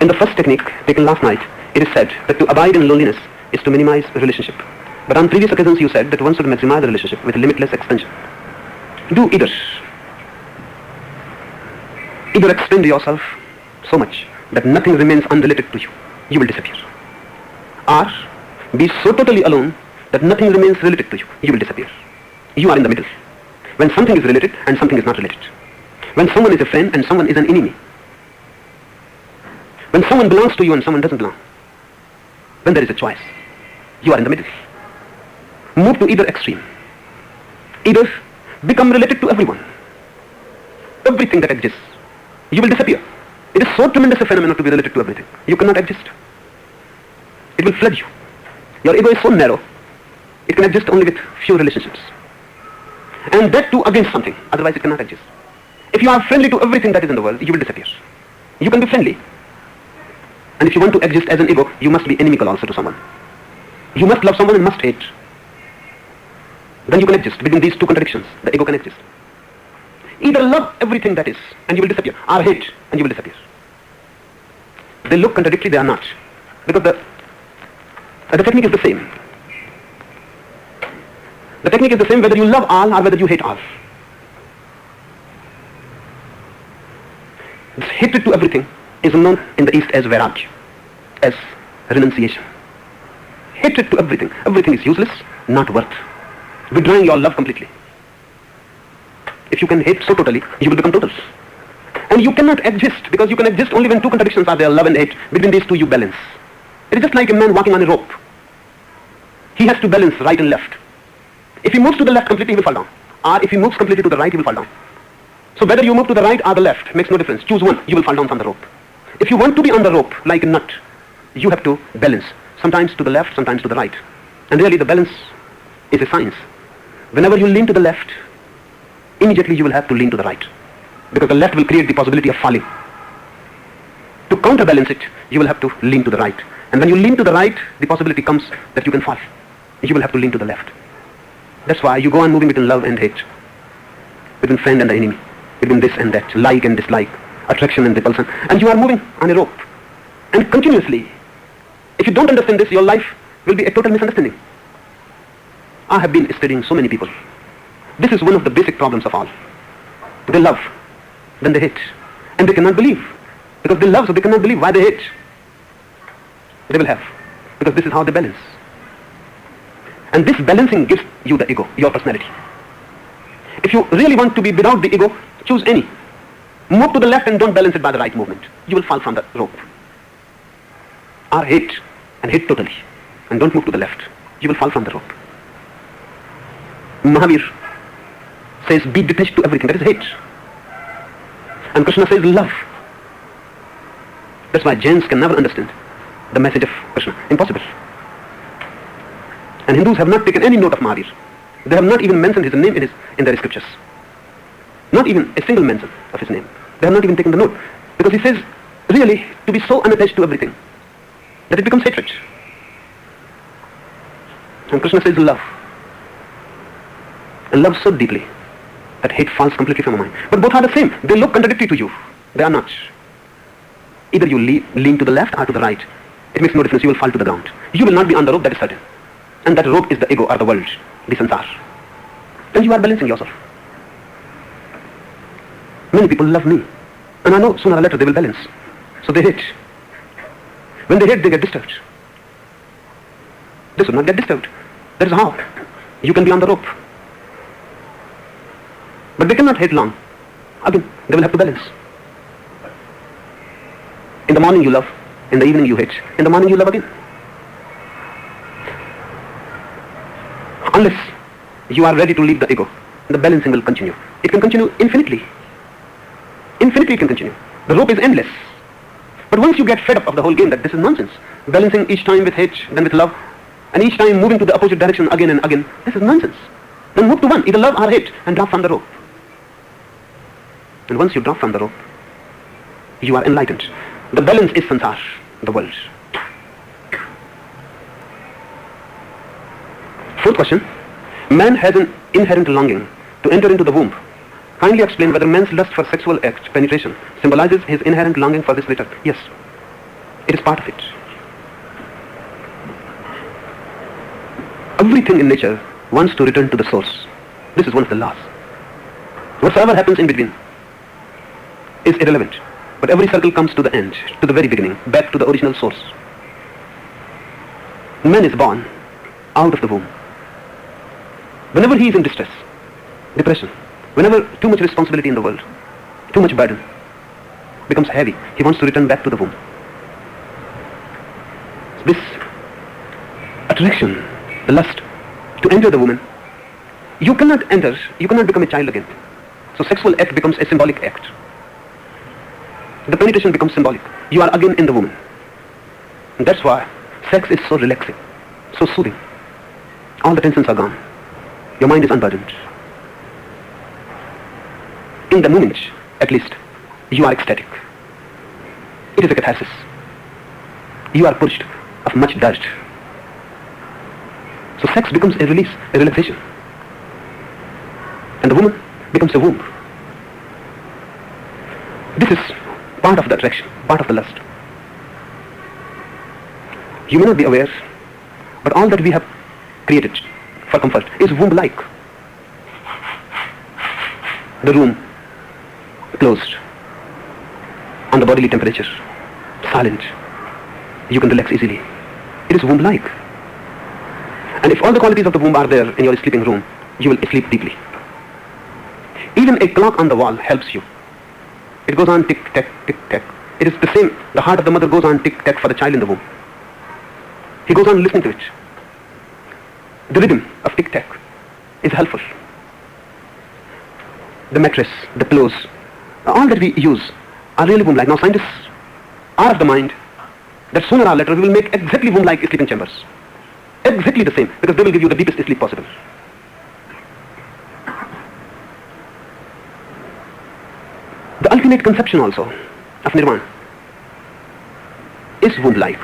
In the first technique taken last night, it is said that to abide in loneliness is to minimize relationship. But on previous occasions you said that one should maximize the relationship with limitless expansion. Do either. Either expand yourself so much that nothing remains unrelated to you. You will disappear. Or be so totally alone that nothing remains related to you. You will disappear. You are in the middle. When something is related and something is not related. When someone is a friend and someone is an enemy. When someone belongs to you and someone doesn't belong. When there is a choice. You are in the middle. Move to either extreme. Either become related to everyone. Everything that exists. You will disappear. It is so tremendous a phenomenon to be related to everything. You cannot exist. It will flood you. Your ego is so narrow, it can exist only with few relationships. And that too against something, otherwise it cannot exist. If you are friendly to everything that is in the world, you will disappear. You can be friendly. And if you want to exist as an ego, you must be inimical also to someone. You must love someone and must hate. Then you can exist. Between these two contradictions, the ego can exist. Either love everything that is, and you will disappear, or hate, and you will disappear. They look contradictory, they are not. Because the technique is the same. The technique is the same whether you love all or whether you hate all. This hatred to everything is known in the East as vairagya, as renunciation. Hatred to everything. Everything is useless, not worth. Withdrawing your love completely. If you can hate so totally, you will become total. And you cannot exist, because you can exist only when two contradictions are there, love and hate. Between these two you balance. It is just like a man walking on a rope. He has to balance right and left. If he moves to the left completely, he will fall down. Or if he moves completely to the right, he will fall down. So whether you move to the right or the left makes no difference. Choose one, you will fall down from the rope. If you want to be on the rope like a nut, you have to balance. Sometimes to the left, sometimes to the right. And really the balance is a science. Whenever you lean to the left, immediately you will have to lean to the right. Because the left will create the possibility of falling. To counterbalance it, you will have to lean to the right. And when you lean to the right, the possibility comes that you can fall. You will have to lean to the left. That's why you go on moving between love and hate. Between friend and the enemy. Between this and that. Like and dislike. Attraction and repulsion. And you are moving on a rope. And continuously. If you don't understand this, your life will be a total misunderstanding. I have been studying so many people. This is one of the basic problems of all. They love, then they hate. And they cannot believe. Because they love, so they cannot believe. Why they hate? They will have. Because this is how they balance. And this balancing gives you the ego, your personality. If you really want to be without the ego, choose any. Move to the left and don't balance it by the right movement. You will fall from the rope. Or hate, and hate totally. And don't move to the left. You will fall from the rope. Mahavir says, be detached to everything. That is hate. And Krishna says, love. That's why Jains can never understand the message of Krishna. Impossible. And Hindus have not taken any note of Mahavir. They have not even mentioned his name in their scriptures. Not even a single mention of his name. They have not even taken the note. Because he says, really, to be so unattached to everything, that it becomes hatred. And Krishna says love. And love so deeply that hate falls completely from your mind. But both are the same. They look contradictory to you. They are not. Either you lean to the left or to the right. It makes no difference. You will fall to the ground. You will not be on the rope, that is certain. And that rope is the ego or the world, the sansar. And you are balancing yourself. Many people love me. And I know sooner or later they will balance. So they hate. When they hate, they get disturbed. They should not get disturbed. That is how you can be on the rope. But they cannot hate long. Again, they will have to balance. In the morning you love, in the evening you hate, in the morning you love again. Unless you are ready to leave the ego, the balancing will continue. It can continue infinitely. Infinitely it can continue. The rope is endless. But once you get fed up of the whole game that this is nonsense, balancing each time with hate, then with love, and each time moving to the opposite direction again and again, this is nonsense. Then move to one, either love or hate, and drop from the rope. And once you drop from the rope, you are enlightened. The balance is sansar, the world. Fourth question. Man has an inherent longing to enter into the womb. Kindly explain whether man's lust for sexual act, penetration, symbolizes his inherent longing for this later. Yes. It is part of it. Everything in nature wants to return to the source. This is one of the laws. Whatsoever happens in between is irrelevant. But every circle comes to the end, to the very beginning, back to the original source. Man is born out of the womb. Whenever he is in distress, depression, whenever too much responsibility in the world, too much burden becomes heavy, he wants to return back to the womb. This attraction, the lust to enter the woman, you cannot enter, you cannot become a child again. So sexual act becomes a symbolic act. The penetration becomes symbolic. You are again in the woman. And that's why sex is so relaxing, so soothing. All the tensions are gone. Your mind is unburdened. In the moment, at least, you are ecstatic. It is a catharsis. You are purged of much dirt. So sex becomes a release, a relaxation. And the woman becomes a womb. This is part of the attraction, part of the lust. You may not be aware, but all that we have created for comfort is womb-like. The room closed, on the bodily temperature, silent. You can relax easily. It is womb-like. And if all the qualities of the womb are there in your sleeping room, you will sleep deeply. Even a clock on the wall helps you. It goes on tick-tack, tick-tack. It is the same. The heart of the mother goes on tick-tack for the child in the womb. He goes on listening to it. The rhythm of tick-tack is helpful. The mattress, the pillows, all that we use are really womb-like. Now scientists are of the mind that sooner or later we will make exactly womb-like sleeping chambers. Exactly the same, because they will give you the deepest sleep possible. The ultimate conception also of nirvana is womb-like.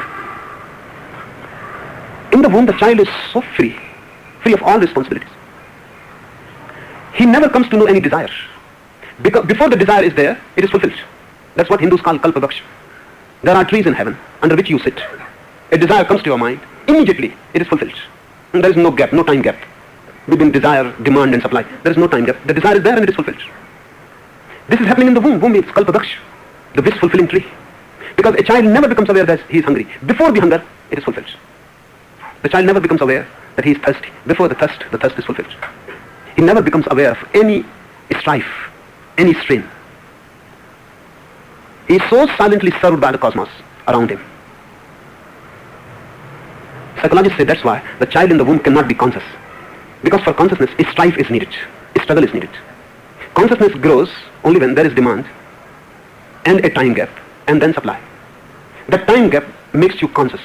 In the womb, the child is so free of all responsibilities. He never comes to know any desire. Because before the desire is there, it is fulfilled. That's what Hindus call kalpavriksha. There are trees in heaven under which you sit. A desire comes to your mind, immediately it is fulfilled. And there is no gap, no time gap between desire, demand and supply. There is no time gap. The desire is there and it is fulfilled. This is happening in the womb. Womb means kalpavriksha, the wish-fulfilling tree. Because a child never becomes aware that he is hungry. Before the hunger, it is fulfilled. The child never becomes aware that he is thirsty. Before the thirst is fulfilled. He never becomes aware of any strife, any strain. He is so silently served by the cosmos around him. Psychologists say that's why the child in the womb cannot be conscious. Because for consciousness, strife is needed. Struggle is needed. Consciousness grows only when there is demand and a time gap and then supply. That time gap makes you conscious.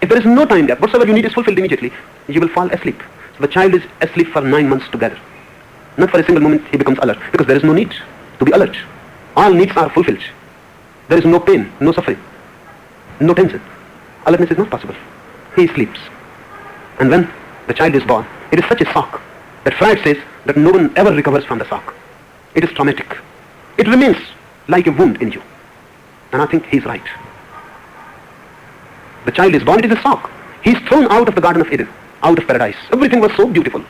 If there is no time gap, whatsoever you need is fulfilled immediately, you will fall asleep. So the child is asleep for 9 months together. Not for a single moment he becomes alert, because there is no need to be alert. All needs are fulfilled. There is no pain, no suffering, no tension. Alertness is not possible. He sleeps. And when the child is born, it is such a shock that Freud says that no one ever recovers from the shock. It is traumatic. It remains like a wound in you. And I think he's right. The child is born, it is a shock. He is thrown out of the Garden of Eden, out of paradise. Everything was so beautiful.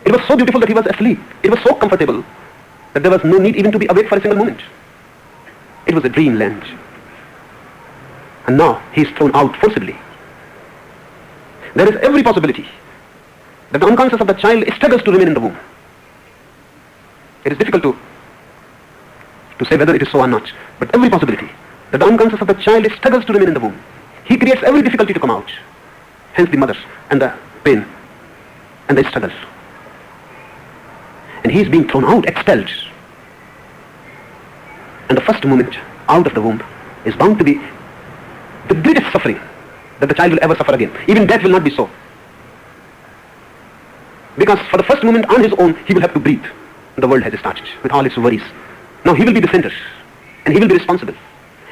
It was so beautiful that he was asleep. It was so comfortable that there was no need even to be awake for a single moment. It was a dreamland. And now he is thrown out forcibly. There is every possibility that the unconscious of the child struggles to remain in the womb. It is difficult to say whether it is so or not, but every possibility that the unconscious of the child struggles to remain in the womb. He creates every difficulty to come out. Hence the mother and the pain and the struggle. And he is being thrown out, expelled. And the first moment out of the womb is bound to be the greatest suffering that the child will ever suffer again. Even death will not be so. Because for the first moment on his own, he will have to breathe. The world has started with all its worries. Now he will be the center. And he will be responsible.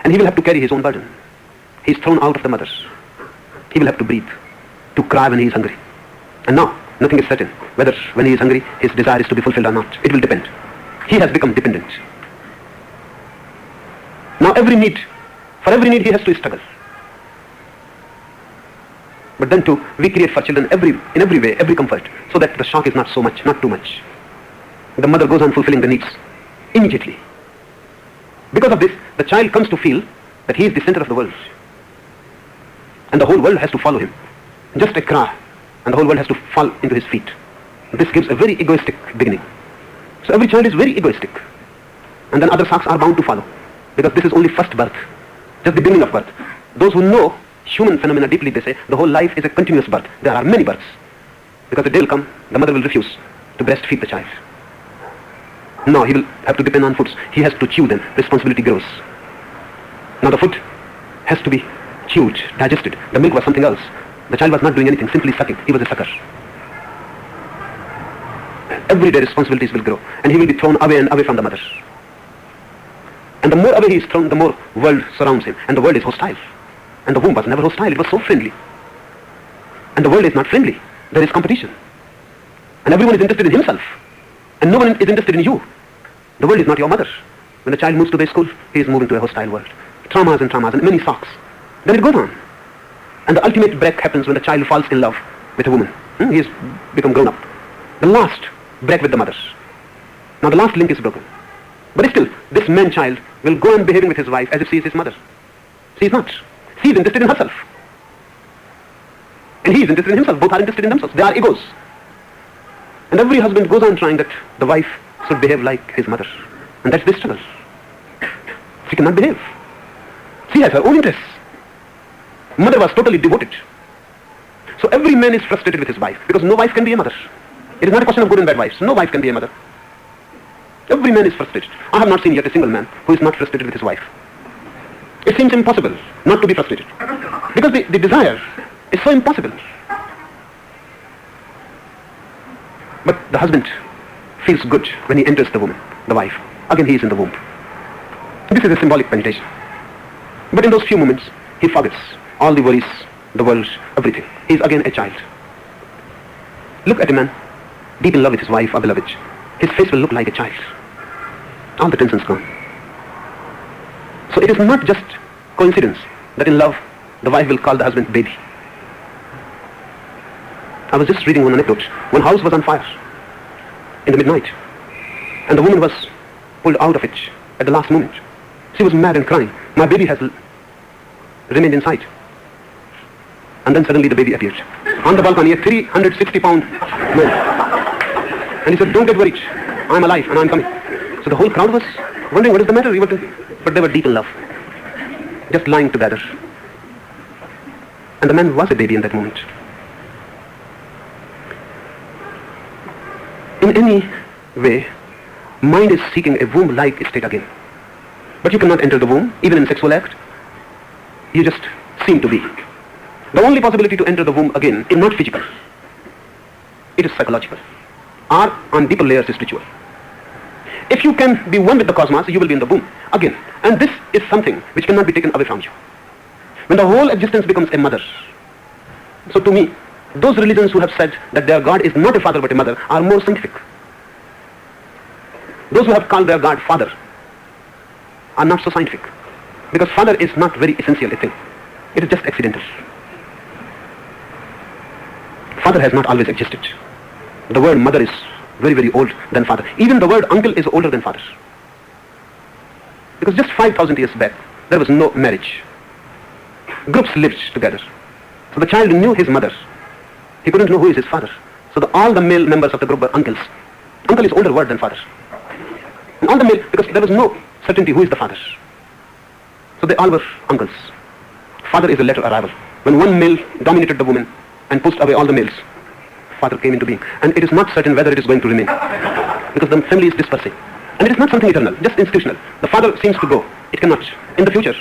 And he will have to carry his own burden. He is thrown out of the mother. He will have to breathe, to cry when he is hungry. And now, nothing is certain. Whether when he is hungry, his desire is to be fulfilled or not. It will depend. He has become dependent. Now for every need he has to struggle. But then too, we create for children in every way, every comfort, so that the shock is not so much, not too much. The mother goes on fulfilling the needs immediately. Because of this, the child comes to feel that he is the center of the world. And the whole world has to follow him. Just a cry, and the whole world has to fall into his feet. This gives a very egoistic beginning. So every child is very egoistic. And then other shocks are bound to follow. Because this is only first birth, just the beginning of birth. Those who know human phenomena deeply, they say the whole life is a continuous birth. There are many births. Because the day will come, the mother will refuse to breastfeed the child. No, he will have to depend on foods. He has to chew them. Responsibility grows. Now the food has to be chewed, digested. The milk was something else. The child was not doing anything, simply sucking. He was a sucker. Every day responsibilities will grow, and he will be thrown away and away from the mother. And the more away he is thrown, the more world surrounds him, and the world is hostile. And the womb was never hostile, it was so friendly. And the world is not friendly. There is competition. And everyone is interested in himself. And no one is interested in you. The world is not your mother. When the child moves to the school, he is moving to a hostile world. Traumas and many shocks. Then it goes on. And the ultimate break happens when the child falls in love with a woman. He has become grown up. The last break with the mother. Now the last link is broken. But still, this man-child will go on behaving with his wife as if she is his mother. She is not. She is interested in herself. And he is interested in himself. Both are interested in themselves. They are egos. And every husband goes on trying that the wife should behave like his mother. And that's the struggle. She cannot behave. She has her own interests. Mother was totally devoted. So every man is frustrated with his wife, because no wife can be a mother. It is not a question of good and bad wives. No wife can be a mother. Every man is frustrated. I have not seen yet a single man who is not frustrated with his wife. It seems impossible not to be frustrated. Because the desire is so impossible. But the husband feels good when he enters the woman, the wife. Again he is in the womb. This is a symbolic penetration. But in those few moments, he forgets all the worries, the world, everything. He is again a child. Look at a man deep in love with his wife or beloved. His face will look like a child. All the tensions gone. So it is not just coincidence that in love, the wife will call the husband baby. I was just reading one anecdote. One house was on fire in the midnight, and the woman was pulled out of it at the last moment. She was mad and crying. My baby has remained inside. And then suddenly the baby appeared. On the balcony, a 360-pound man. And he said, "Don't get worried. I'm alive and I'm coming." So the whole crowd was wondering, what is the matter? But they were deep in love. Just lying together. And the man was a baby in that moment. In any way, mind is seeking a womb-like state again. But you cannot enter the womb, even in sexual act. You just seem to be. The only possibility to enter the womb again is not physical. It is psychological. Or on deeper layers is spiritual. If you can be one with the cosmos, you will be in the womb again. And this is something which cannot be taken away from you. When the whole existence becomes a mother. So to me, those religions who have said that their God is not a father but a mother are more scientific. Those who have called their God father are not so scientific. Because father is not very essential a thing. It is just accidental. Father has not always existed. The word mother is very, very old than father. Even the word uncle is older than father. Because just 5,000 years back, there was no marriage. Groups lived together. So the child knew his mother. He couldn't know who is his father. So all the male members of the group were uncles. Uncle is older word than father. And all the male, because there was no certainty who is the father. So they all were uncles. Father is a later arrival. When one male dominated the woman and pushed away all the males, father came into being. And it is not certain whether it is going to remain. Because the family is dispersing. And it is not something eternal, just institutional. The father seems to go. It cannot. In the future,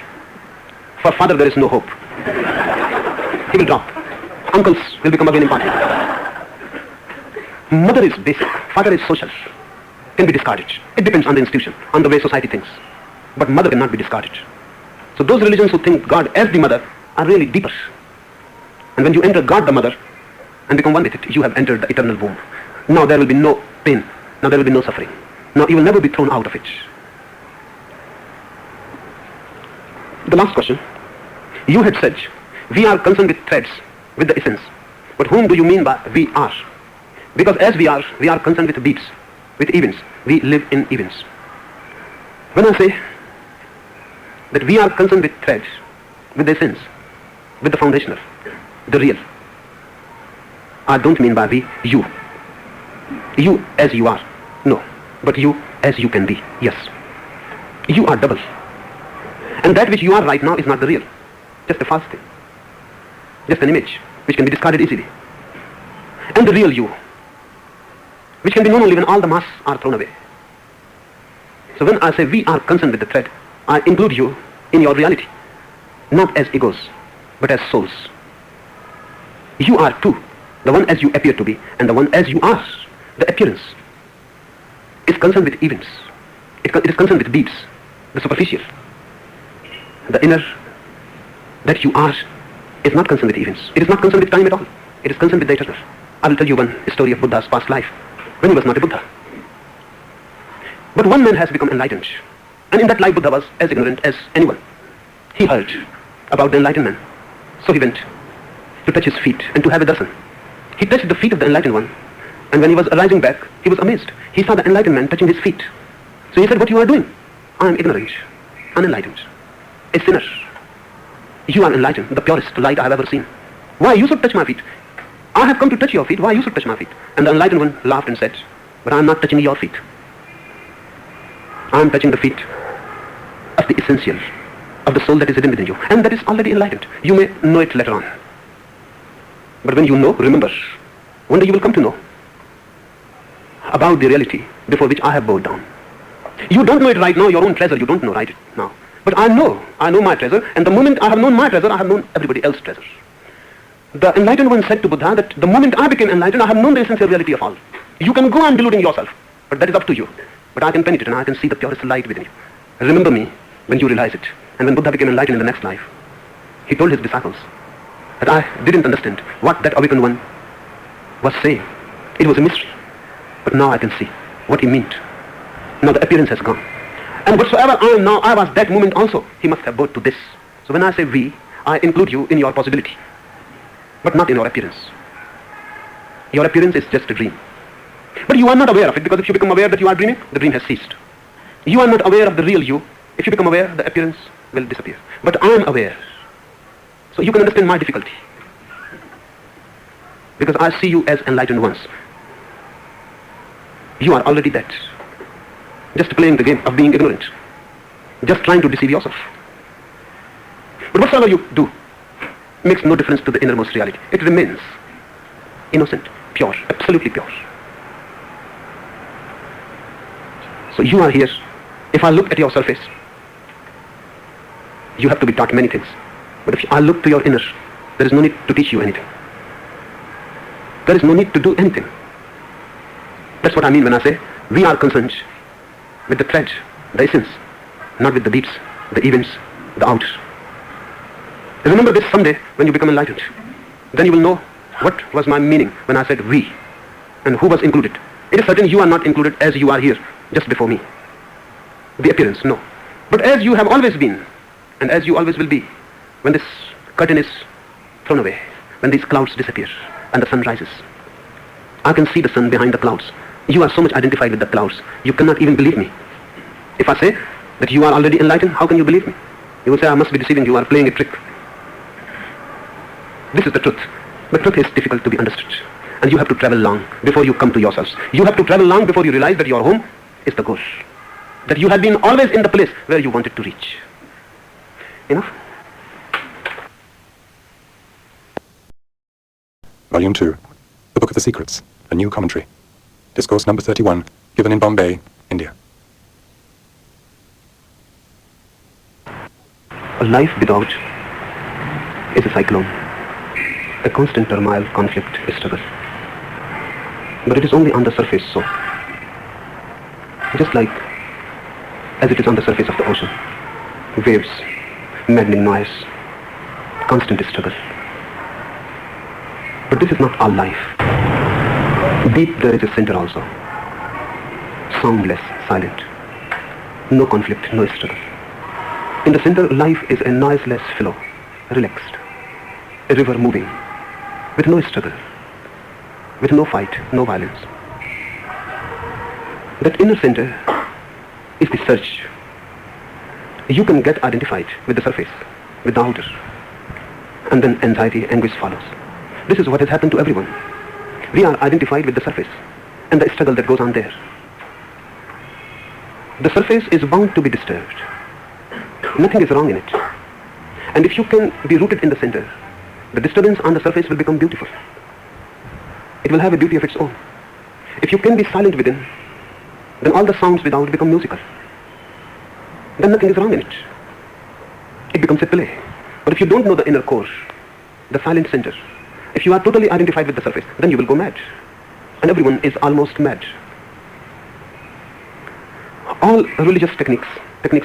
for father there is no hope. He will drop. Uncles will become again important. Mother is basic. Father is social. Can be discarded. It depends on the institution, on the way society thinks. But mother cannot be discarded. So those religions who think God as the mother are really deeper. And when you enter God the mother and become one with it, you have entered the eternal womb. Now there will be no pain. Now there will be no suffering. Now you will never be thrown out of it. The last question. You had said, we are concerned with threads with the essence. But whom do you mean by we are? Because as we are concerned with beats, with events. We live in events. When I say that we are concerned with threads, with the essence, with the foundational, the real, I don't mean by we, you. You as you are. No. But you as you can be. Yes. You are double. And that which you are right now is not the real. Just a false thing. Just an image which can be discarded easily. And the real you, which can be known only when all the masks are thrown away. So when I say we are concerned with the thread, I include you in your reality. Not as egos, but as souls. You are two. The one as you appear to be, and the one as you are. The appearance is concerned with events. It is concerned with beats, the superficial. The inner that you are is not concerned with events. It is not concerned with time at all. It is concerned with the eternal. I will tell you one story of Buddha's past life, when he was not a Buddha. But one man has become enlightened. And in that life Buddha was as ignorant as anyone. He heard about the enlightened man. So he went to touch his feet and to have a darshan. He touched the feet of the enlightened one. And when he was arising back, he was amazed. He saw the enlightened man touching his feet. So he said, what you are doing? I am ignorant, unenlightened, a sinner. You are enlightened, the purest light I have ever seen. Why you should touch my feet? I have come to touch your feet. Why you should touch my feet? And the enlightened one laughed and said, but I am not touching your feet. I am touching the feet of the essential, of the soul that is hidden within you. And that is already enlightened. You may know it later on. But when you know, remember, one day you will come to know about the reality before which I have bowed down. You don't know it right now, your own treasure, you don't know right now. But I know my treasure, and the moment I have known my treasure, I have known everybody else's treasure. The enlightened one said to Buddha that the moment I became enlightened, I have known the essential reality of all. You can go on deluding yourself, but that is up to you. But I can penetrate and I can see the purest light within you. Remember me when you realize it. And when Buddha became enlightened in the next life, he told his disciples that I didn't understand what that awakened one was saying. It was a mystery. But now I can see what he meant. Now the appearance has gone. And whatsoever I am now, I was that moment also. He must have brought to this. So when I say we, I include you in your possibility, but not in your appearance. Your appearance is just a dream. But you are not aware of it, because if you become aware that you are dreaming, the dream has ceased. You are not aware of the real you. If you become aware, the appearance will disappear. But I am aware. So you can understand my difficulty. Because I see you as enlightened ones. You are already that. Just playing the game of being ignorant. Just trying to deceive yourself. But whatsoever you do makes no difference to the innermost reality. It remains innocent, pure, absolutely pure. So you are here. If I look at your surface, you have to be taught many things. But if I look to your inner, there is no need to teach you anything. There is no need to do anything. That's what I mean when I say we are concerned with the thread, the essence, not with the beats, the events, the outs. Remember this someday when you become enlightened. Then you will know what was my meaning when I said we, and who was included. It is certain you are not included as you are here, just before me. The appearance, no. But as you have always been, and as you always will be, when this curtain is thrown away, when these clouds disappear, and the sun rises, I can see the sun behind the clouds. You are so much identified with the clouds, you cannot even believe me. If I say that you are already enlightened, how can you believe me? You will say, I must be deceiving you, are playing a trick. This is the truth. But truth is difficult to be understood. And you have to travel long before you come to yourselves. You have to travel long before you realize that your home is the goal. That you have been always in the place where you wanted to reach. Enough? Volume 2, The Book of the Secrets, a new commentary. Discourse number 31, given in Bombay, India. A life without is a cyclone, a constant turmoil, conflict, a struggle. But it is only on the surface so. Just like as it is on the surface of the ocean. Waves, maddening noise, constant struggle. But this is not all life. Deep there is a center also. Soundless, silent. No conflict, no struggle. In the center, life is a noiseless flow, relaxed. A river moving, with no struggle, with no fight, no violence. That inner center is the search. You can get identified with the surface, with the outer, and then anxiety, anguish follows. This is what has happened to everyone. We are identified with the surface and the struggle that goes on there. The surface is bound to be disturbed. Nothing is wrong in it. And if you can be rooted in the center, the disturbance on the surface will become beautiful. It will have a beauty of its own. If you can be silent within, then all the sounds without become musical. Then nothing is wrong in it. It becomes a play. But if you don't know the inner core, the silent center, if you are totally identified with the surface, then you will go mad. And everyone is almost mad. All religious techniques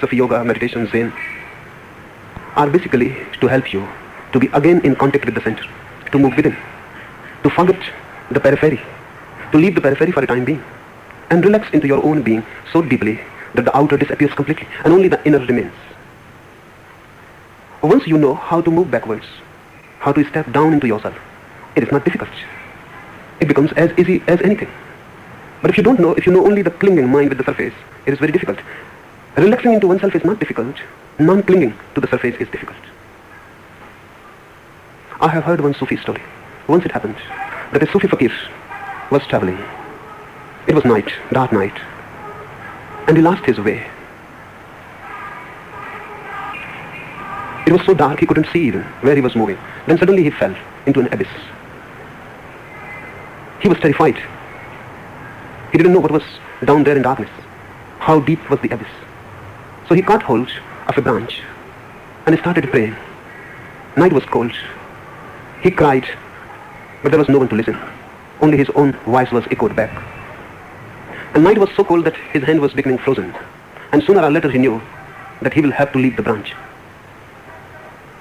of yoga, meditation, Zen, are basically to help you to be again in contact with the center, to move within, to forget the periphery, to leave the periphery for a time being, and relax into your own being so deeply that the outer disappears completely and only the inner remains. Once you know how to move backwards, how to step down into yourself, it is not difficult. It becomes as easy as anything. But if you don't know, if you know only the clinging mind with the surface, it is very difficult. Relaxing into oneself is not difficult. Non-clinging to the surface is difficult. I have heard one Sufi story. Once it happened that a Sufi fakir was traveling. It was night, dark night, and he lost his way. It was so dark he couldn't see even where he was moving. Then suddenly he fell into an abyss. He was terrified. He didn't know what was down there in darkness. How deep was the abyss? So he caught hold of a branch and he started praying. Night was cold. He cried, but there was no one to listen. Only his own voice was echoed back. And night was so cold that his hand was becoming frozen. And sooner or later he knew that he will have to leave the branch.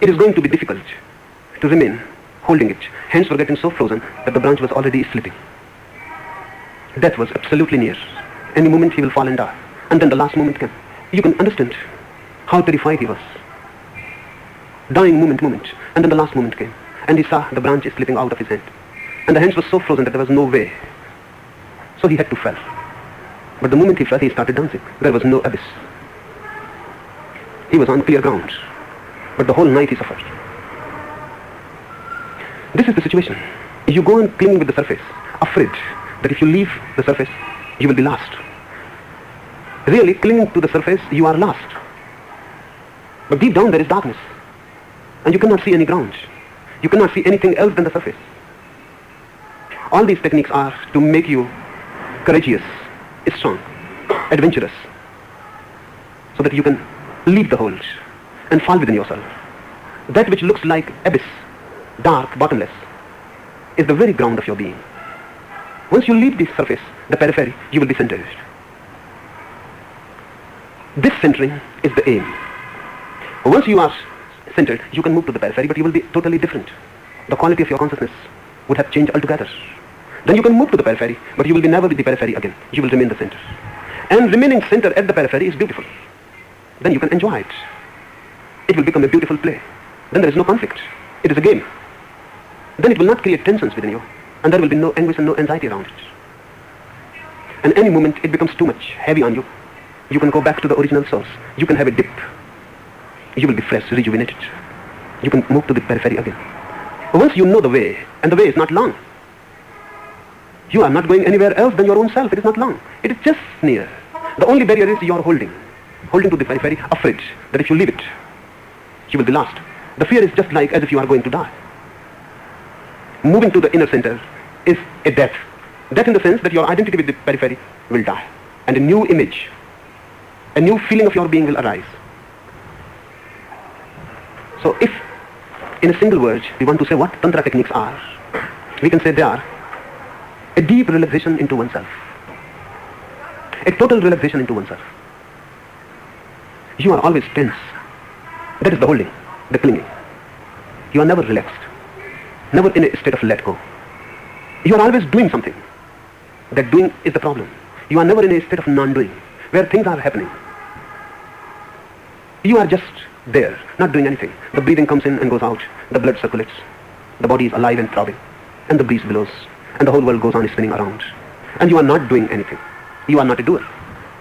It is going to be difficult to remain holding it. Hands were getting so frozen that the branch was already slipping. Death was absolutely near. Any moment he will fall and die. And then the last moment came. You can understand how terrified he was. Dying moment. And then the last moment came. And he saw the branch slipping out of his hand. And the hands were so frozen that there was no way. So he had to fall. But the moment he fell, he started dancing. There was no abyss. He was on clear ground. But the whole night he suffered. This is the situation. You go on clinging with the surface, afraid that if you leave the surface, you will be lost. Really, clinging to the surface, you are lost. But deep down there is darkness. And you cannot see any ground. You cannot see anything else than the surface. All these techniques are to make you courageous, strong, adventurous, so that you can leave the holes and fall within yourself. That which looks like abyss, dark, bottomless, is the very ground of your being. Once you leave the surface, the periphery, you will be centered. This centering is the aim. Once you are centered, you can move to the periphery, but you will be totally different. The quality of your consciousness would have changed altogether. Then you can move to the periphery, but you will be never be the periphery again. You will remain the center. And remaining center at the periphery is beautiful. Then you can enjoy it. It will become a beautiful play. Then there is no conflict. It is a game. Then it will not create tensions within you. And there will be no anguish and no anxiety around it. And any moment it becomes too much, heavy on you, you can go back to the original source. You can have a dip. You will be fresh, rejuvenated. You can move to the periphery again. Once you know the way, and the way is not long. You are not going anywhere else than your own self. It is not long. It is just near. The only barrier is you are holding to the periphery, afraid that if you leave it, you will be lost. The fear is just like as if you are going to die. Moving to the inner center is a death. Death in the sense that your identity with the periphery will die. And a new image, a new feeling of your being will arise. So if, in a single word, we want to say what Tantra techniques are, we can say they are a deep relaxation into oneself. A total relaxation into oneself. You are always tense. That is the holding, the clinging. You are never relaxed. Never in a state of let go. You are always doing something. That doing is the problem. You are never in a state of non-doing, where things are happening. You are just there, not doing anything. The breathing comes in and goes out. The blood circulates. The body is alive and throbbing. and the breeze blows, and the whole world goes on spinning around. And you are not doing anything. You are not a doer.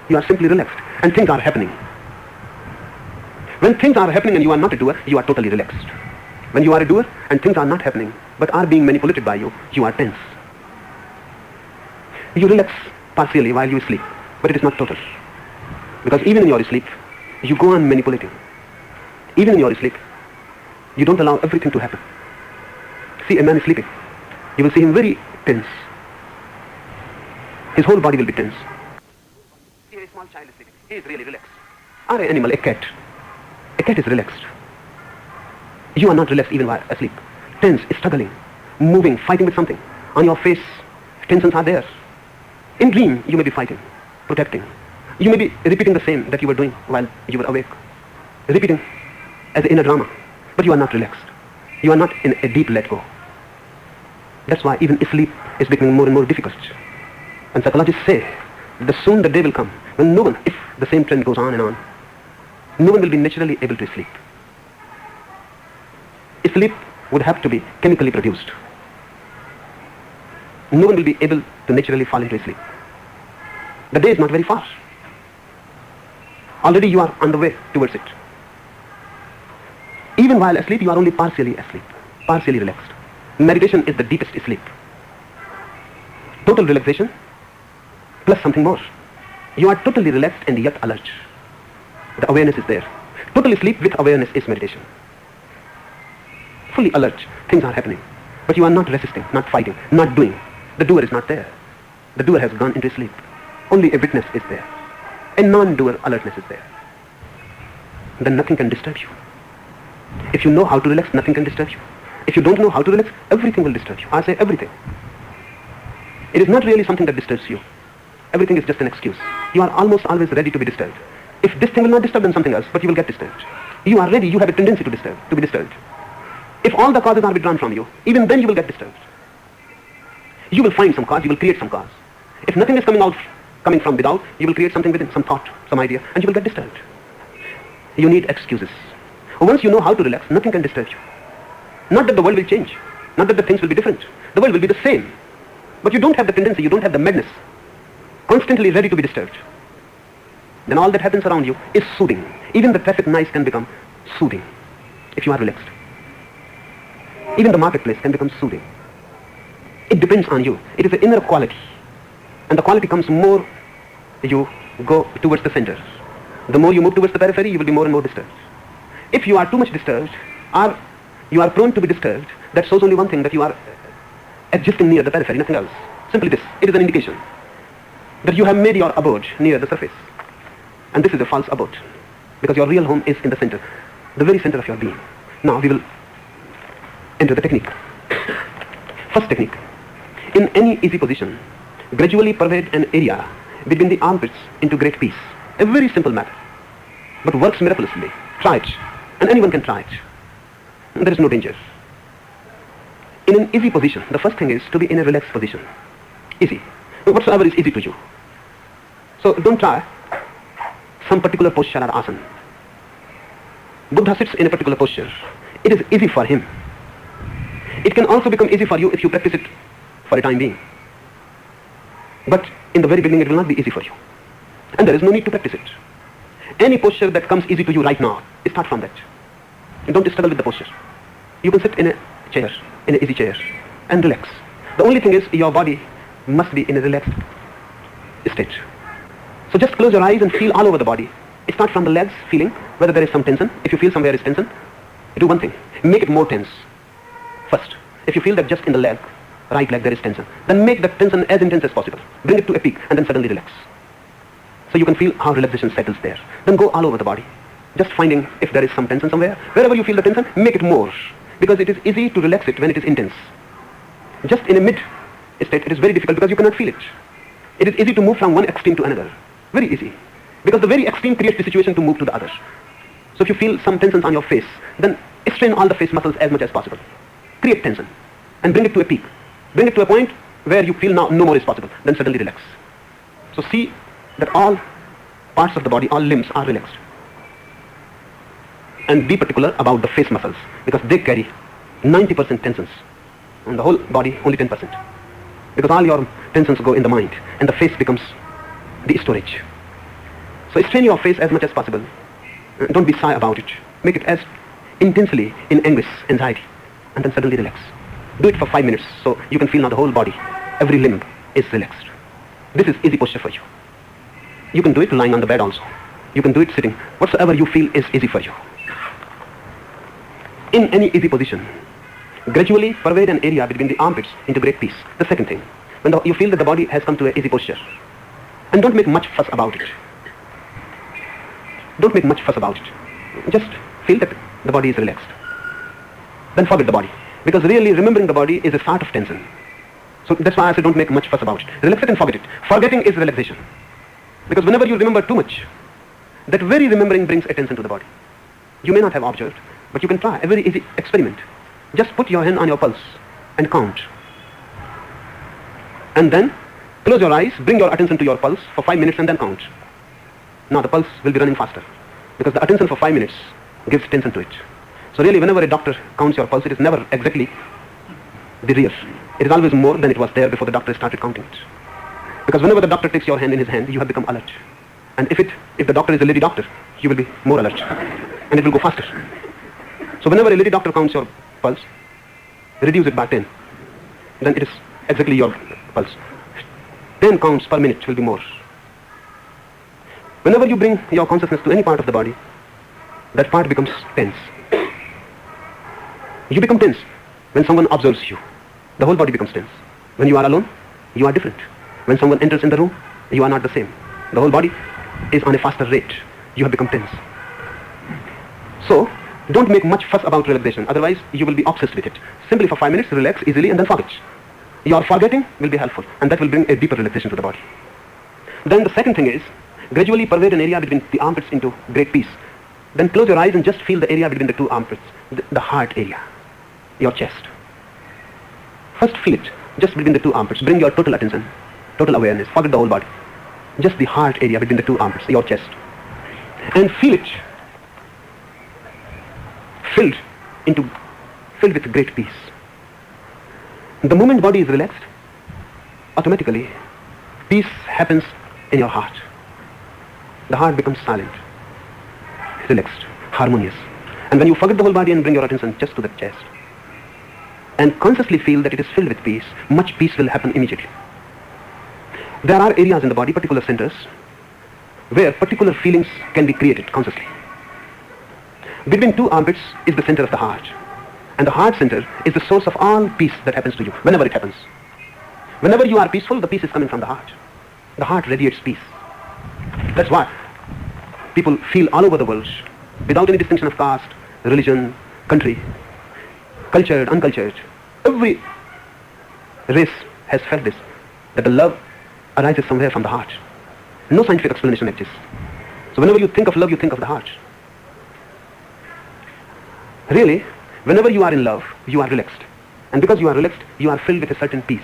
You are simply relaxed, and things are happening. When things are happening and you are not a doer, you are totally relaxed. When you are a doer and things are not happening, but are being manipulated by you, you are tense. You relax partially while you sleep, but it is not total. Because even in your sleep, you go on manipulating. Even in your sleep, you don't allow everything to happen. See a man sleeping, you will see him very tense. His whole body will be tense. See a small child sleeping, he is really relaxed. Or an animal, a cat. A cat is relaxed. You are not relaxed even while asleep. Tense, struggling, moving, fighting with something. On your face, tensions are there. In dream, you may be fighting, protecting. You may be repeating the same that you were doing while you were awake. Repeating as an inner drama. But you are not relaxed. You are not in a deep let go. That's why even sleep is becoming more and more difficult. And psychologists say that soon the day will come when no one, if the same trend goes on and on, no one will be naturally able to sleep. Sleep would have to be chemically produced. No one will be able to naturally fall into sleep. The day is not very far. Already you are on the way towards it. Even while asleep, you are only partially asleep, partially relaxed. Meditation is the deepest sleep. Total relaxation plus something more. You are totally relaxed and yet alert. The awareness is there. Total sleep with awareness is meditation. Fully alert, things are happening. But you are not resisting, not fighting, not doing. The doer is not there. The doer has gone into sleep. Only a witness is there. A non-doer alertness is there. Then nothing can disturb you. If you know how to relax, nothing can disturb you. If you don't know how to relax, everything will disturb you. I say everything. It is not really something that disturbs you. Everything is just an excuse. You are almost always ready to be disturbed. If this thing will not disturb, then something else, but you will get disturbed. You are ready, you have a tendency to be disturbed. If all the causes are withdrawn from you, even then you will get disturbed. You will find some cause, you will create some cause. If nothing is coming from without, you will create something within, some thought, some idea, and you will get disturbed. You need excuses. Once you know how to relax, nothing can disturb you. Not that the world will change, not that the things will be different. The world will be the same. But you don't have the tendency, you don't have the madness, constantly ready to be disturbed. Then all that happens around you is soothing. Even the traffic noise can become soothing if you are relaxed. Even the marketplace can become soothing. It depends on you. It is an inner quality. And the quality comes more you go towards the center. The more you move towards the periphery, you will be more and more disturbed. If you are too much disturbed, or you are prone to be disturbed, that shows only one thing, that you are adjusting near the periphery, nothing else. Simply this. It is an indication that you have made your abode near the surface. And this is a false abode. Because your real home is in the center. The very center of your being. Now we will enter the technique. First technique. In any easy position, gradually pervade an area between the armpits into great peace. A very simple matter, but works miraculously. Try it, and anyone can try it. There is no danger. In an easy position, the first thing is to be in a relaxed position. Easy. Whatsoever is easy to you. So don't try some particular posture or asana. Buddha sits in a particular posture. It is easy for him. It can also become easy for you if you practice it for a time being. But in the very beginning, it will not be easy for you. And there is no need to practice it. Any posture that comes easy to you right now, start from that. Don't struggle with the posture. You can sit in a chair, in an easy chair, and relax. The only thing is, your body must be in a relaxed state. So just close your eyes and feel all over the body. Start from the legs, feeling whether there is some tension. If you feel somewhere is tension, do one thing. Make it more tense. First, if you feel that just in the leg, right leg, there is tension, then make that tension as intense as possible. Bring it to a peak and then suddenly relax. So you can feel how relaxation settles there. Then go all over the body. Just finding if there is some tension somewhere. Wherever you feel the tension, make it more. Because it is easy to relax it when it is intense. Just in a mid state, it is very difficult because you cannot feel it. It is easy to move from one extreme to another. Very easy. Because the very extreme creates the situation to move to the other. So if you feel some tensions on your face, then strain all the face muscles as much as possible. Create tension and bring it to a peak. Bring it to a point where you feel now no more is possible. Then suddenly relax. So see that all parts of the body, all limbs are relaxed. And be particular about the face muscles because they carry 90% tensions. and the whole body only 10%. Because all your tensions go in the mind, and the face becomes the storage. So strain your face as much as possible. Don't be shy about it. Make it as intensely in anguish, anxiety, and then suddenly relax. Do it for 5 minutes so you can feel now the whole body, every limb is relaxed. This is easy posture for you. You can do it lying on the bed also. You can do it sitting. Whatsoever you feel is easy for you. In any easy position, gradually pervade an area between the armpits into great peace. The second thing, when you feel that the body has come to an easy posture, and don't make much fuss about it. Don't make much fuss about it. Just feel that the body is relaxed. Then forget the body. Because really remembering the body is a start of tension. So that's why I say don't make much fuss about it. Relax it and forget it. Forgetting is relaxation. Because whenever you remember too much, that very remembering brings attention to the body. You may not have observed, but you can try a very easy experiment. Just put your hand on your pulse and count. And then close your eyes, bring your attention to your pulse for 5 minutes and then count. Now the pulse will be running faster because the attention for 5 minutes gives tension to it. So really whenever a doctor counts your pulse, it is never exactly the real. It is always more than it was there before the doctor started counting it. Because whenever the doctor takes your hand in his hand, you have become alert. And if the doctor is a lady doctor, you will be more alert. And it will go faster. So whenever a lady doctor counts your pulse, reduce it by 10. Then it is exactly your pulse. 10 counts per minute will be more. Whenever you bring your consciousness to any part of the body, that part becomes tense. You become tense when someone observes you. The whole body becomes tense. When you are alone, you are different. When someone enters in the room, you are not the same. The whole body is on a faster rate. You have become tense. So, don't make much fuss about relaxation. Otherwise, you will be obsessed with it. Simply for 5 minutes, relax easily and then forget. Your forgetting will be helpful and that will bring a deeper relaxation to the body. Then the second thing is, gradually pervade an area between the armpits into great peace. Then close your eyes and just feel the area between the two armpits, the heart area, your chest. First feel it, just between the two armpits. Bring your total attention, total awareness, forget the whole body. Just the heart area between the two armpits, your chest. And feel it filled with great peace. The moment body is relaxed, automatically peace happens in your heart. The heart becomes silent, relaxed, harmonious. And when you forget the whole body and bring your attention just to the chest, and consciously feel that it is filled with peace, much peace will happen immediately. There are areas in the body, particular centers, where particular feelings can be created consciously. Between two armpits is the center of the heart. And the heart center is the source of all peace that happens to you, whenever it happens. Whenever you are peaceful, the peace is coming from the heart. The heart radiates peace. That's why people feel all over the world, without any distinction of caste, religion, country, cultured, uncultured, every race has felt this, that the love arises somewhere from the heart. No scientific explanation exists. So whenever you think of love, you think of the heart. Really, whenever you are in love, you are relaxed. And because you are relaxed, you are filled with a certain peace.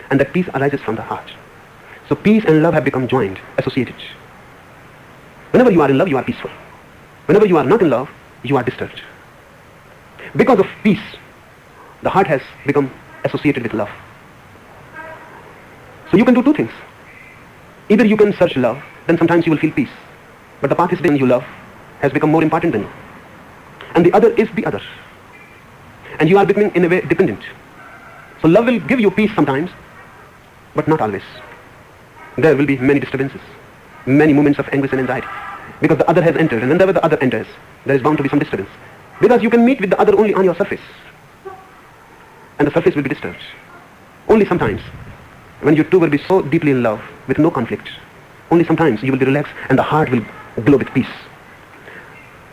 And that peace arises from the heart. So peace and love have become joined, associated. Whenever you are in love, you are peaceful. Whenever you are not in love, you are disturbed. Because of peace, the heart has become associated with love. So you can do two things. Either you can search love, then sometimes you will feel peace. But the path is when you love has become more important than you. And the other is the other. And you are becoming in a way dependent. So love will give you peace sometimes, but not always. There will be many disturbances, many moments of anguish and anxiety. Because the other has entered, and whenever the other enters, there is bound to be some disturbance. Because you can meet with the other only on your surface. And the surface will be disturbed. Only sometimes, when you two will be so deeply in love, with no conflict, only sometimes you will be relaxed and the heart will glow with peace.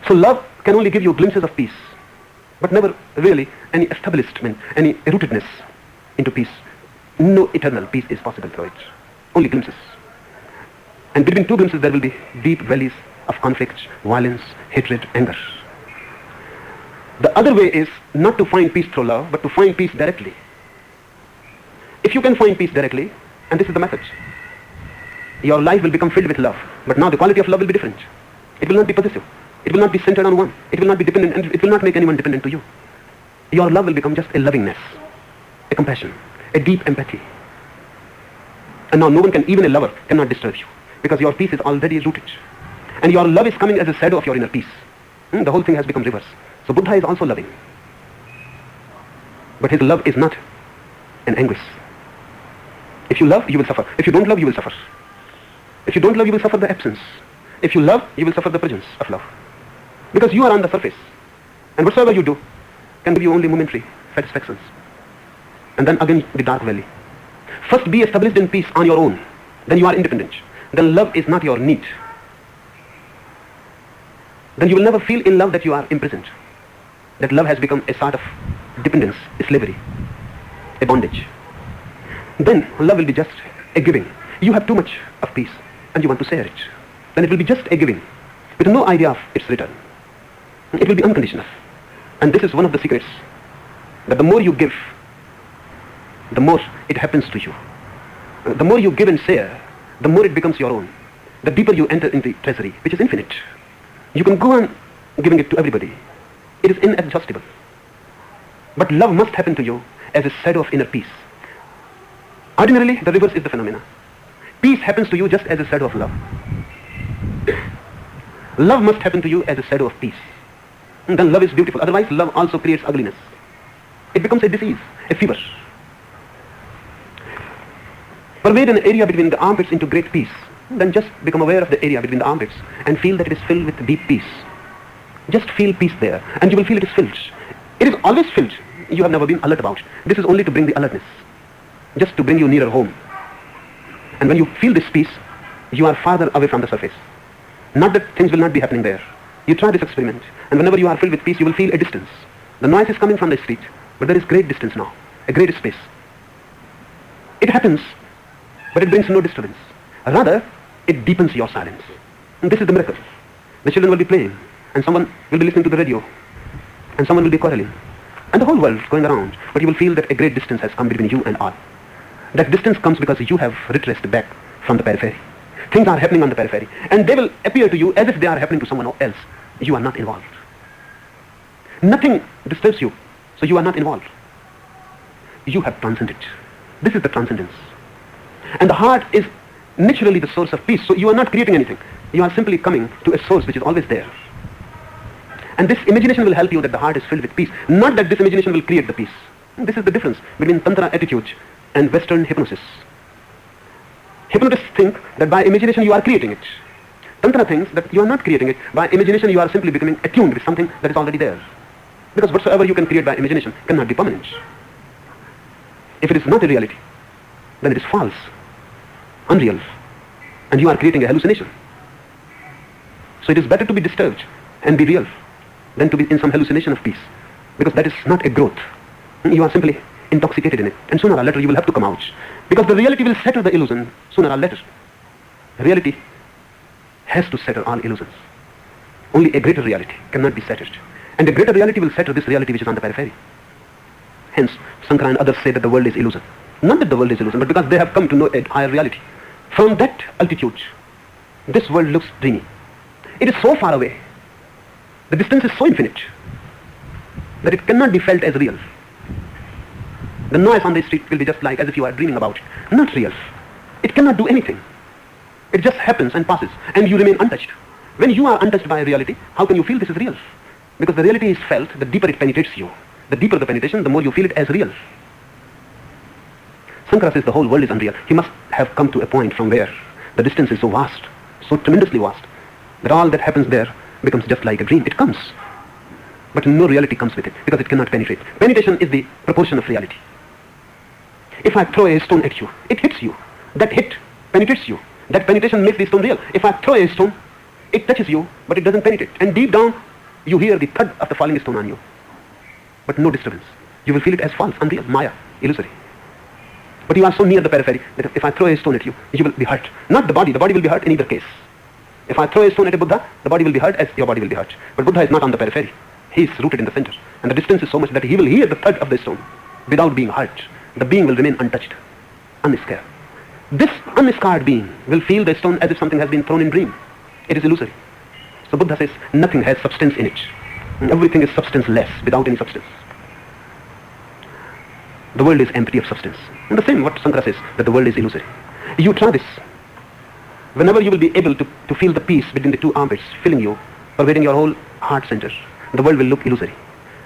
So love can only give you glimpses of peace, but never really any establishment, any rootedness into peace. No eternal peace is possible through it. Only glimpses. And between two glimpses there will be deep valleys of conflict, violence, hatred, anger. The other way is not to find peace through love, but to find peace directly. If you can find peace directly, and this is the method, your life will become filled with love. But now the quality of love will be different. It will not be possessive. It will not be centered on one. It will not be dependent, and it will not make anyone dependent to you. Your love will become just a lovingness. a compassion, a deep empathy. And now no one can, even a lover, cannot disturb you, because your peace is already rooted. And your love is coming as a shadow of your inner peace. The whole thing has become reverse. So Buddha is also loving. But his love is not an anguish. If you love, you will suffer. If you don't love, you will suffer. If you don't love, you will suffer the absence. If you love, you will suffer the presence of love. Because you are on the surface. And whatsoever you do can give you only momentary satisfactions. And then again the dark valley. First be established in peace on your own. Then you are independent. Then love is not your need. Then you will never feel in love that you are imprisoned. That love has become a sort of dependence, a slavery, a bondage. Then love will be just a giving. You have too much of peace and you want to share it. Then it will be just a giving with no idea of its return. It will be unconditional. And this is one of the secrets, that the more you give, the more it happens to you. The more you give and share, the more it becomes your own. The deeper you enter in the treasury, which is infinite. You can go on giving it to everybody. It is inexhaustible. But love must happen to you as a shadow of inner peace. Ordinarily, the reverse is the phenomena. Peace happens to you just as a shadow of love. Love must happen to you as a shadow of peace. And then love is beautiful. Otherwise, love also creates ugliness. It becomes a disease, a fever. Pervade an area between the armpits into great peace. Then just become aware of the area between the armpits and feel that it is filled with deep peace. Just feel peace there and you will feel it is filled. It is always filled. You have never been alert about it. This is only to bring the alertness. Just to bring you nearer home. And when you feel this peace, you are farther away from the surface. Not that things will not be happening there. You try this experiment, and whenever you are filled with peace, you will feel a distance. The noise is coming from the street, but there is great distance now, a great space. It happens, but it brings no disturbance. Rather, it deepens your silence. And this is the miracle. The children will be playing, and someone will be listening to the radio, and someone will be quarreling, and the whole world is going around, but you will feel that a great distance has come between you and all. That distance comes because you have retraced back from the periphery. Things are happening on the periphery, and they will appear to you as if they are happening to someone else. You are not involved. Nothing disturbs you, so you are not involved. You have transcended. This is the transcendence. And the heart is naturally the source of peace, so you are not creating anything. You are simply coming to a source which is always there. And this imagination will help you that the heart is filled with peace, not that this imagination will create the peace. And this is the difference between Tantra attitude and Western hypnosis. Hypnotists think that by imagination you are creating it. Tantra thinks that you are not creating it. By imagination you are simply becoming attuned with something that is already there. Because whatsoever you can create by imagination cannot be permanent. If it is not a reality, then it is false, unreal, and you are creating a hallucination. So it is better to be disturbed and be real than to be in some hallucination of peace, because that is not a growth. You are simply intoxicated in it, and sooner or later you will have to come out, because the reality will shatter the illusion sooner or later. Reality has to shatter all illusions. Only a greater reality cannot be shattered, and a greater reality will shatter this reality which is on the periphery. Hence, Sankara and others say that the world is illusion. Not that the world is illusion, but because they have come to know a higher reality. From that altitude, this world looks dreamy. It is so far away. The distance is so infinite that it cannot be felt as real. The noise on the street will be just like as if you are dreaming about it. Not real. It cannot do anything. It just happens and passes, and you remain untouched. When you are untouched by reality, how can you feel this is real? Because the reality is felt, the deeper it penetrates you. The deeper the penetration, the more you feel it as real. Sankara says the whole world is unreal. He must have come to a point from where the distance is so vast, so tremendously vast, that all that happens there becomes just like a dream. It comes, but no reality comes with it, because it cannot penetrate. Penetration is the proportion of reality. If I throw a stone at you, it hits you. That hit penetrates you. That penetration makes the stone real. If I throw a stone, it touches you, but it doesn't penetrate. And deep down, you hear the thud of the falling stone on you. But no disturbance. You will feel it as false, unreal, maya, illusory. But you are so near the periphery that if I throw a stone at you, you will be hurt. Not the body will be hurt in either case. If I throw a stone at a Buddha, the body will be hurt as your body will be hurt. But Buddha is not on the periphery. He is rooted in the center. And the distance is so much that he will hear the thud of the stone without being hurt. The being will remain untouched, unscared. This unscarred being will feel the stone as if something has been thrown in dream. It is illusory. So Buddha says nothing has substance in it. Everything is substanceless, without any substance. The world is empty of substance. And the same what Sankara says, that the world is illusory. You try this. Whenever you will be able to feel the peace between the two armpits filling you, pervading your whole heart center, the world will look illusory.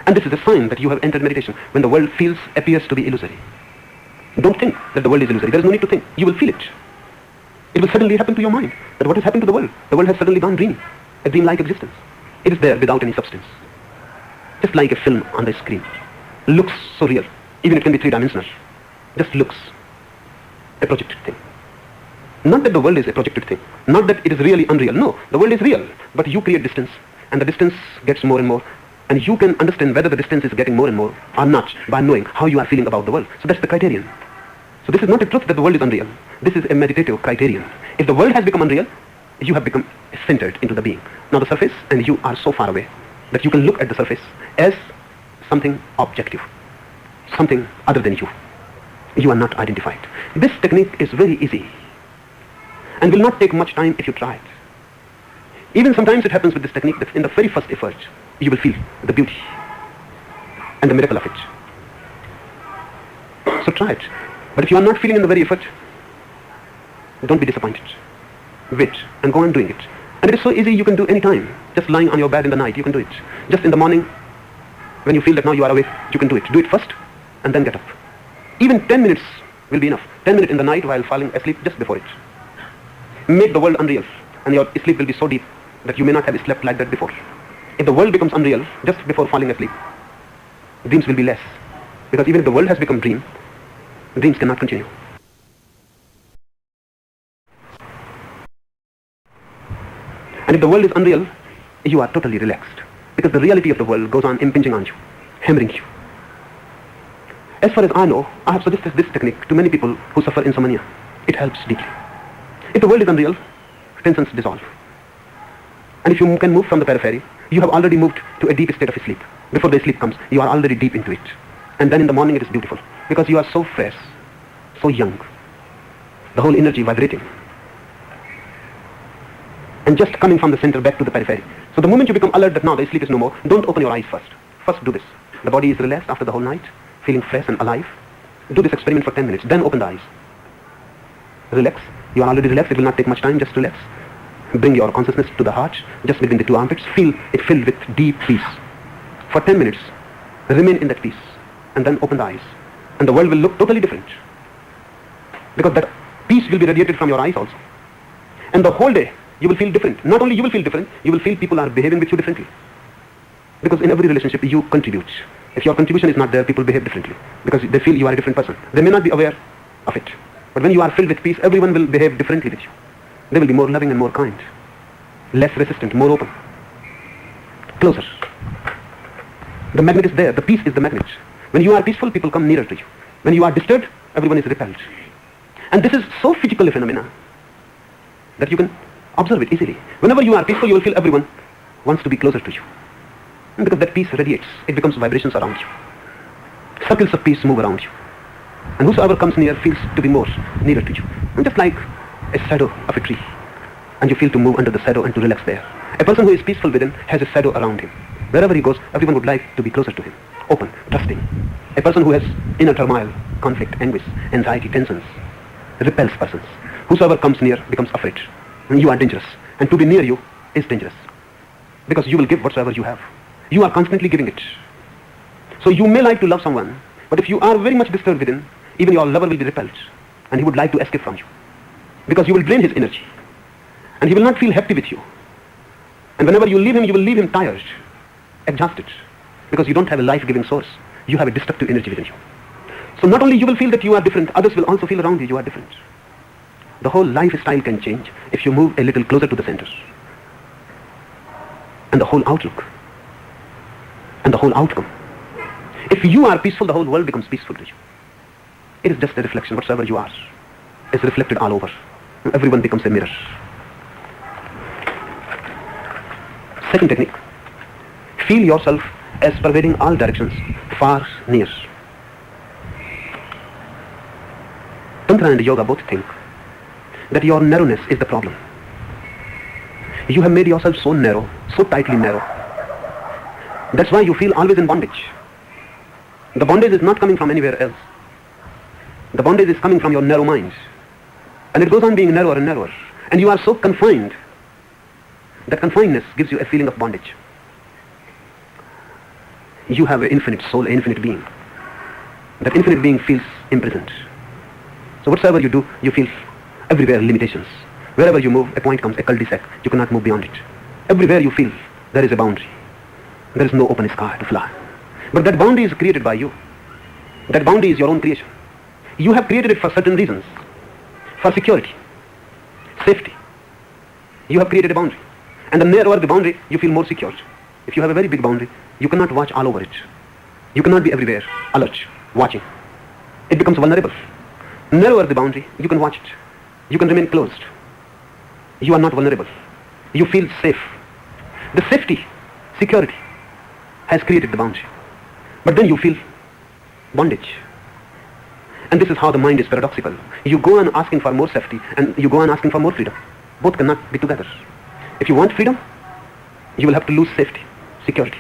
And this is a sign that you have entered meditation, when the world appears to be illusory. Don't think that the world is illusory. There is no need to think. You will feel it. It will suddenly happen to your mind that what has happened to the world? The world has suddenly gone dreamy, a dreamlike existence. It is there without any substance. Just like a film on the screen. Looks so real. Even it can be three-dimensional. Just looks a projected thing. Not that the world is a projected thing. Not that it is really unreal. No, the world is real. But you create distance, and the distance gets more and more. And you can understand whether the distance is getting more and more or not by knowing how you are feeling about the world. So that's the criterion. So this is not a truth that the world is unreal. This is a meditative criterion. If the world has become unreal, you have become centered into the being. Now the surface, and you are so far away that you can look at the surface as something objective, something other than you. You are not identified. This technique is very easy and will not take much time if you try it. Even sometimes it happens with this technique that in the very first effort, you will feel the beauty and the miracle of it. So try it. But if you are not feeling in the very effort, don't be disappointed. Wait and go on doing it. And it is so easy, you can do any time. Just lying on your bed in the night, you can do it. Just in the morning, when you feel that now you are awake, you can do it. Do it first and then get up. Even 10 minutes will be enough. 10 minutes in the night while falling asleep just before it. Make the world unreal, and your sleep will be so deep that you may not have slept like that before. If the world becomes unreal just before falling asleep, dreams will be less. Because even if the world has become dream, dreams cannot continue. And if the world is unreal, you are totally relaxed. Because the reality of the world goes on impinging on you, hammering you. As far as I know, I have suggested this technique to many people who suffer insomnia. It helps deeply. If the world is unreal, tensions dissolve. And if you can move from the periphery, you have already moved to a deep state of sleep. Before the sleep comes, you are already deep into it. And then in the morning it is beautiful. Because you are so fresh, so young. The whole energy vibrating. And just coming from the center back to the periphery. So the moment you become alert that now the sleep is no more, don't open your eyes first. First do this. The body is relaxed after the whole night, feeling fresh and alive. Do this experiment for 10 minutes, then open the eyes. Relax. You are already relaxed, it will not take much time, just relax. Bring your consciousness to the heart, just between the two armpits. Feel it filled with deep peace. For 10 minutes, remain in that peace. And then open the eyes. And the world will look totally different. Because that peace will be radiated from your eyes also. And the whole day, you will feel different. Not only you will feel different, you will feel people are behaving with you differently. Because in every relationship, you contribute. If your contribution is not there, people behave differently. Because they feel you are a different person. They may not be aware of it. But when you are filled with peace, everyone will behave differently with you. They will be more loving and more kind. Less resistant, more open. Closer. The magnet is there. The peace is the magnet. When you are peaceful, people come nearer to you. When you are disturbed, everyone is repelled. And this is so physical a phenomena that you can observe it easily. Whenever you are peaceful, you will feel everyone wants to be closer to you. And because that peace radiates, it becomes vibrations around you. Circles of peace move around you. And whosoever comes near feels to be more nearer to you. And just like a shadow of a tree. And you feel to move under the shadow and to relax there. A person who is peaceful within has a shadow around him. Wherever he goes, everyone would like to be closer to him. Open, trusting. A person who has inner turmoil, conflict, anguish, anxiety, tensions, repels persons. Whosoever comes near becomes afraid. You are dangerous. And to be near you is dangerous. Because you will give whatsoever you have. You are constantly giving it. So you may like to love someone, but if you are very much disturbed within, even your lover will be repelled. And he would like to escape from you. Because you will drain his energy. And he will not feel happy with you. And whenever you leave him, you will leave him tired, exhausted. Because you don't have a life-giving source. You have a destructive energy within you. So not only you will feel that you are different, others will also feel around you are different. The whole lifestyle can change if you move a little closer to the center. And the whole outlook. And the whole outcome. If you are peaceful, the whole world becomes peaceful to you. It is just a reflection. Whatsoever you are is reflected all over. Everyone becomes a mirror. Second technique. Feel yourself as pervading all directions, far, near. Tantra and yoga both think that your narrowness is the problem. You have made yourself so narrow, so tightly narrow. That's why you feel always in bondage. The bondage is not coming from anywhere else. The bondage is coming from your narrow mind. And it goes on being narrower and narrower. And you are so confined. That confinedness gives you a feeling of bondage. You have an infinite soul, an infinite being. That infinite being feels imprisoned. So whatsoever you do, you feel everywhere limitations. Wherever you move, a point comes, a cul-de-sac. You cannot move beyond it. Everywhere you feel there is a boundary. There is no open sky to fly. But that boundary is created by you. That boundary is your own creation. You have created it for certain reasons. For security, safety. You have created a boundary. And the narrower the boundary, you feel more secure. If you have a very big boundary, you cannot watch all over it. You cannot be everywhere, alert, watching. It becomes vulnerable. Narrower the boundary, you can watch it. You can remain closed. You are not vulnerable. You feel safe. The safety, security has created the boundary. But then you feel bondage. And this is how the mind is paradoxical. You go on asking for more safety and you go on asking for more freedom. Both cannot be together. If you want freedom, you will have to lose safety, security.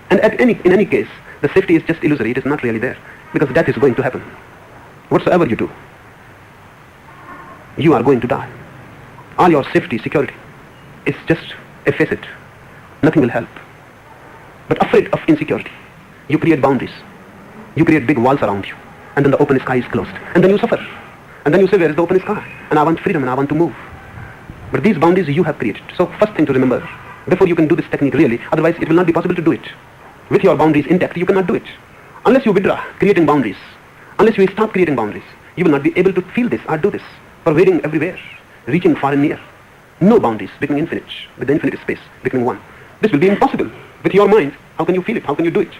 And in any case, the safety is just illusory. It is not really there. Because death is going to happen. Whatsoever you do, you are going to die. All your safety, security is just a facet. Nothing will help. But afraid of insecurity, you create boundaries. You create big walls around you. And then the open sky is closed. And then you suffer. And then you say, where is the open sky? And I want freedom and I want to move. But these boundaries you have created. So first thing to remember, before you can do this technique really, otherwise it will not be possible to do it. With your boundaries intact, you cannot do it. Unless you withdraw creating boundaries, unless you stop creating boundaries, you will not be able to feel this or do this. Pervading everywhere, reaching far and near. No boundaries, becoming infinite, with the infinite space, becoming one. This will be impossible. With your mind, how can you feel it? How can you do it?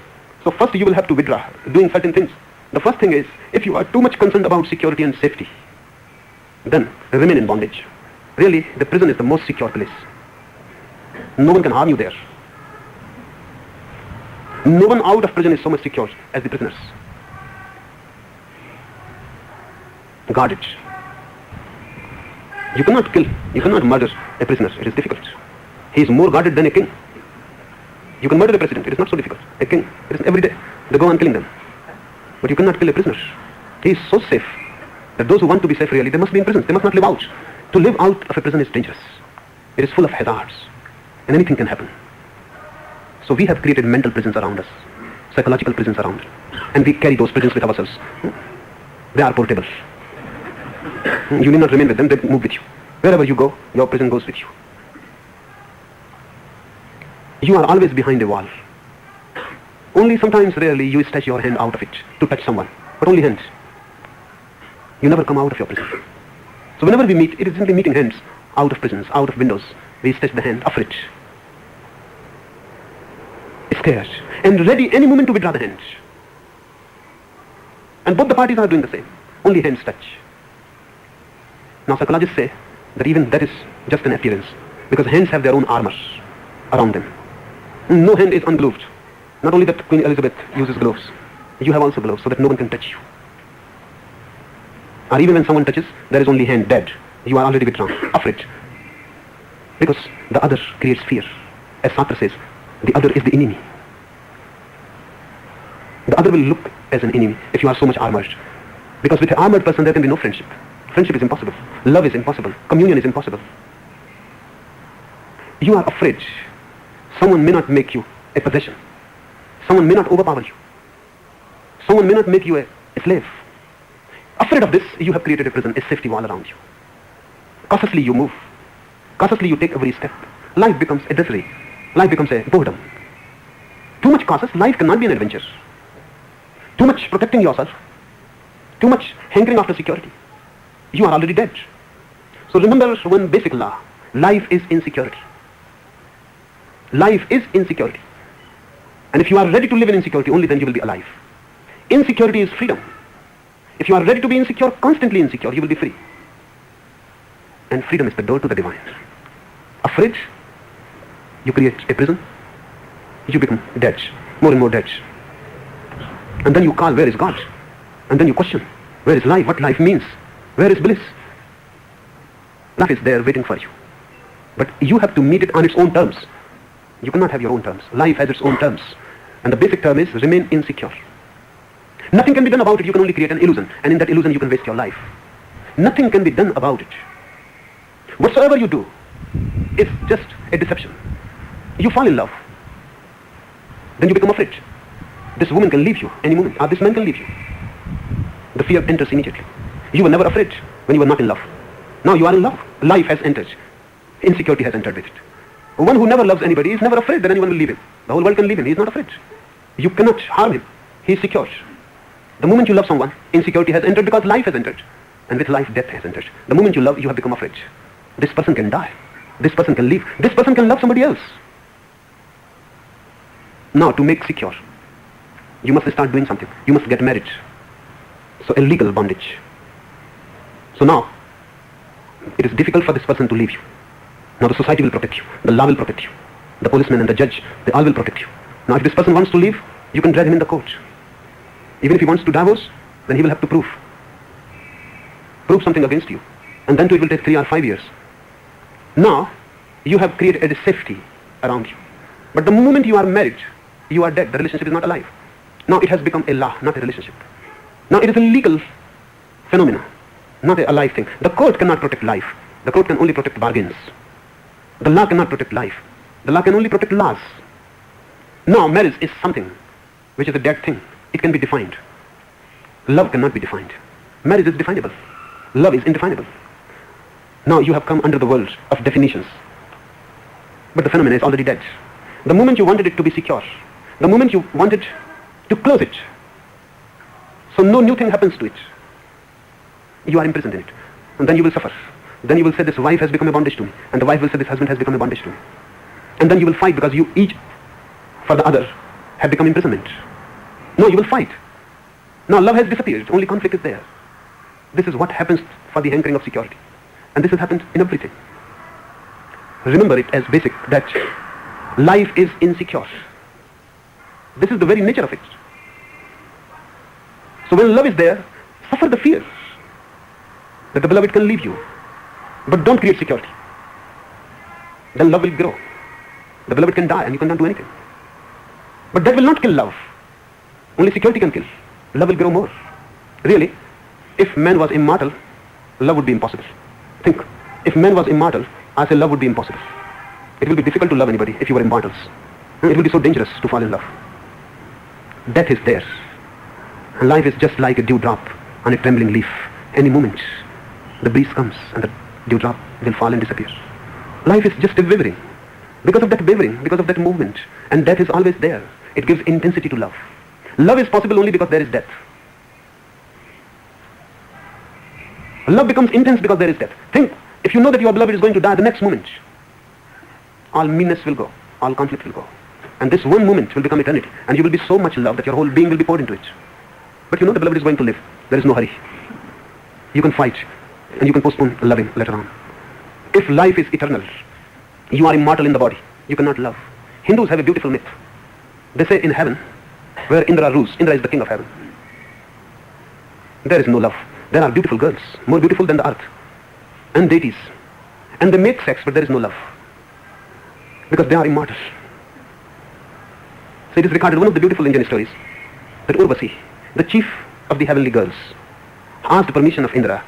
So first you will have to withdraw, doing certain things. The first thing is, if you are too much concerned about security and safety, then remain in bondage. Really, the prison is the most secure place. No one can harm you there. No one out of prison is so much secure as the prisoners. Guarded. You cannot kill, you cannot murder a prisoner. It is difficult. He is more guarded than a king. You can murder the president. It is not so difficult. A king, it is every day. They go on killing them. But you cannot kill a prisoner. He is so safe that those who want to be safe really, they must be in prisons. They must not live out. To live out of a prison is dangerous. It is full of hazards. And anything can happen. So we have created mental prisons around us. Psychological prisons around us. And we carry those prisons with ourselves. They are portable. You need not remain with them, they move with you. Wherever you go, your prison goes with you. You are always behind a wall. Only sometimes, rarely, you stretch your hand out of it to touch someone. But only hands. You never come out of your prison. So whenever we meet, it is simply meeting hands out of prisons, out of windows. We stretch the hand, afraid, scared, and ready any moment to withdraw the hand. And both the parties are doing the same. Only hands touch. Now psychologists say that even that is just an appearance, because hands have their own armor around them. No hand is ungloved. Not only that Queen Elizabeth uses gloves, you have also gloves so that no one can touch you. Or even when someone touches, there is only hand dead. You are already withdrawn, afraid. Because the other creates fear. As Sartre says, the other is the enemy. The other will look as an enemy if you are so much armored. Because with an armored person there can be no friendship. Friendship is impossible. Love is impossible. Communion is impossible. You are afraid. Someone may not make you a possession. Someone may not overpower you. Someone may not make you a slave. Afraid of this, you have created a prison, a safety wall around you. Cautiously you move. Cautiously you take every step. Life becomes a drudgery. Life becomes a boredom. Too much cautious, life cannot be an adventure. Too much protecting yourself. Too much hankering after security. You are already dead. So remember one basic law. Life is insecurity. Life is insecurity. And if you are ready to live in insecurity, only then you will be alive. Insecurity is freedom. If you are ready to be insecure, constantly insecure, you will be free. And freedom is the door to the divine. Afraid, you create a prison, you become dead, more and more dead. And then you call, where is God? And then you question, where is life? What life means? Where is bliss? Life is there waiting for you. But you have to meet it on its own terms. You cannot have your own terms. Life has its own terms. And the basic term is remain insecure. Nothing can be done about it. You can only create an illusion, and in that illusion you can waste your life. Nothing can be done about it. Whatsoever you do is just a deception. You fall in love, then you become afraid. This woman can leave you any moment, or this man can leave you. The fear enters immediately. You were never afraid when you were not in love. Now you are in love. Life has entered. Insecurity has entered with it. One who never loves anybody is never afraid that anyone will leave him. The whole world can leave him. He is not afraid. You cannot harm him. He is secure. The moment you love someone, insecurity has entered because life has entered. And with life, death has entered. The moment you love, you have become afraid. This person can die. This person can leave. This person can love somebody else. Now, to make secure, you must start doing something. You must get married. So, a legal bondage. So now, it is difficult for this person to leave you. Now the society will protect you. The law will protect you. The policeman and the judge, they all will protect you. Now if this person wants to leave, you can drag him in the court. Even if he wants to divorce, then he will have to prove something against you. And then too it will take 3 or 5 years. Now, you have created a safety around you. But the moment you are married, you are dead. The relationship is not alive. Now it has become a law, not a relationship. Now it is a legal phenomenon, not a alive thing. The court cannot protect life. The court can only protect bargains. The law cannot protect life. The law can only protect laws. Now marriage is something which is a dead thing. It can be defined. Love cannot be defined. Marriage is definable. Love is indefinable. Now you have come under the world of definitions. But the phenomenon is already dead. The moment you wanted it to be secure, the moment you wanted to close it, so no new thing happens to it, you are imprisoned in it. And then you will suffer. Then you will say this wife has become a bondage to me. And the wife will say this husband has become a bondage to me. And then you will fight because you each for the other have become imprisonment. No, you will fight. Now love has disappeared. Only conflict is there. This is what happens for the hankering of security. And this has happened in everything. Remember it as basic that life is insecure. This is the very nature of it. So when love is there, suffer the fear that the beloved can leave you. But don't create security. Then love will grow. The beloved can die and you cannot do anything. But that will not kill love. Only security can kill. Love will grow more. Really, if man was immortal, love would be impossible. Think, if man was immortal, I say love would be impossible. It will be difficult to love anybody if you were immortals. It will be so dangerous to fall in love. Death is there. And life is just like a dewdrop on a trembling leaf. Any moment, the breeze comes and the dewdrop will fall and disappear. Life is just a wavering. Because of that wavering, because of that movement, and death is always there. It gives intensity to love. Love is possible only because there is death. Love becomes intense because there is death. Think, if you know that your beloved is going to die the next moment, all meanness will go, all conflict will go. And this one moment will become eternity. And you will be so much loved that your whole being will be poured into it. But you know the beloved is going to live. There is no hurry. You can fight and you can postpone loving later on. If life is eternal, you are immortal in the body. You cannot love. Hindus have a beautiful myth. They say in heaven, where Indra rules, Indra is the king of heaven, there is no love. There are beautiful girls, more beautiful than the earth, and deities. And they make sex, but there is no love. Because they are immortal. So it is recorded, one of the beautiful Indian stories, that Urvasi, the chief of the heavenly girls, asked permission of Indra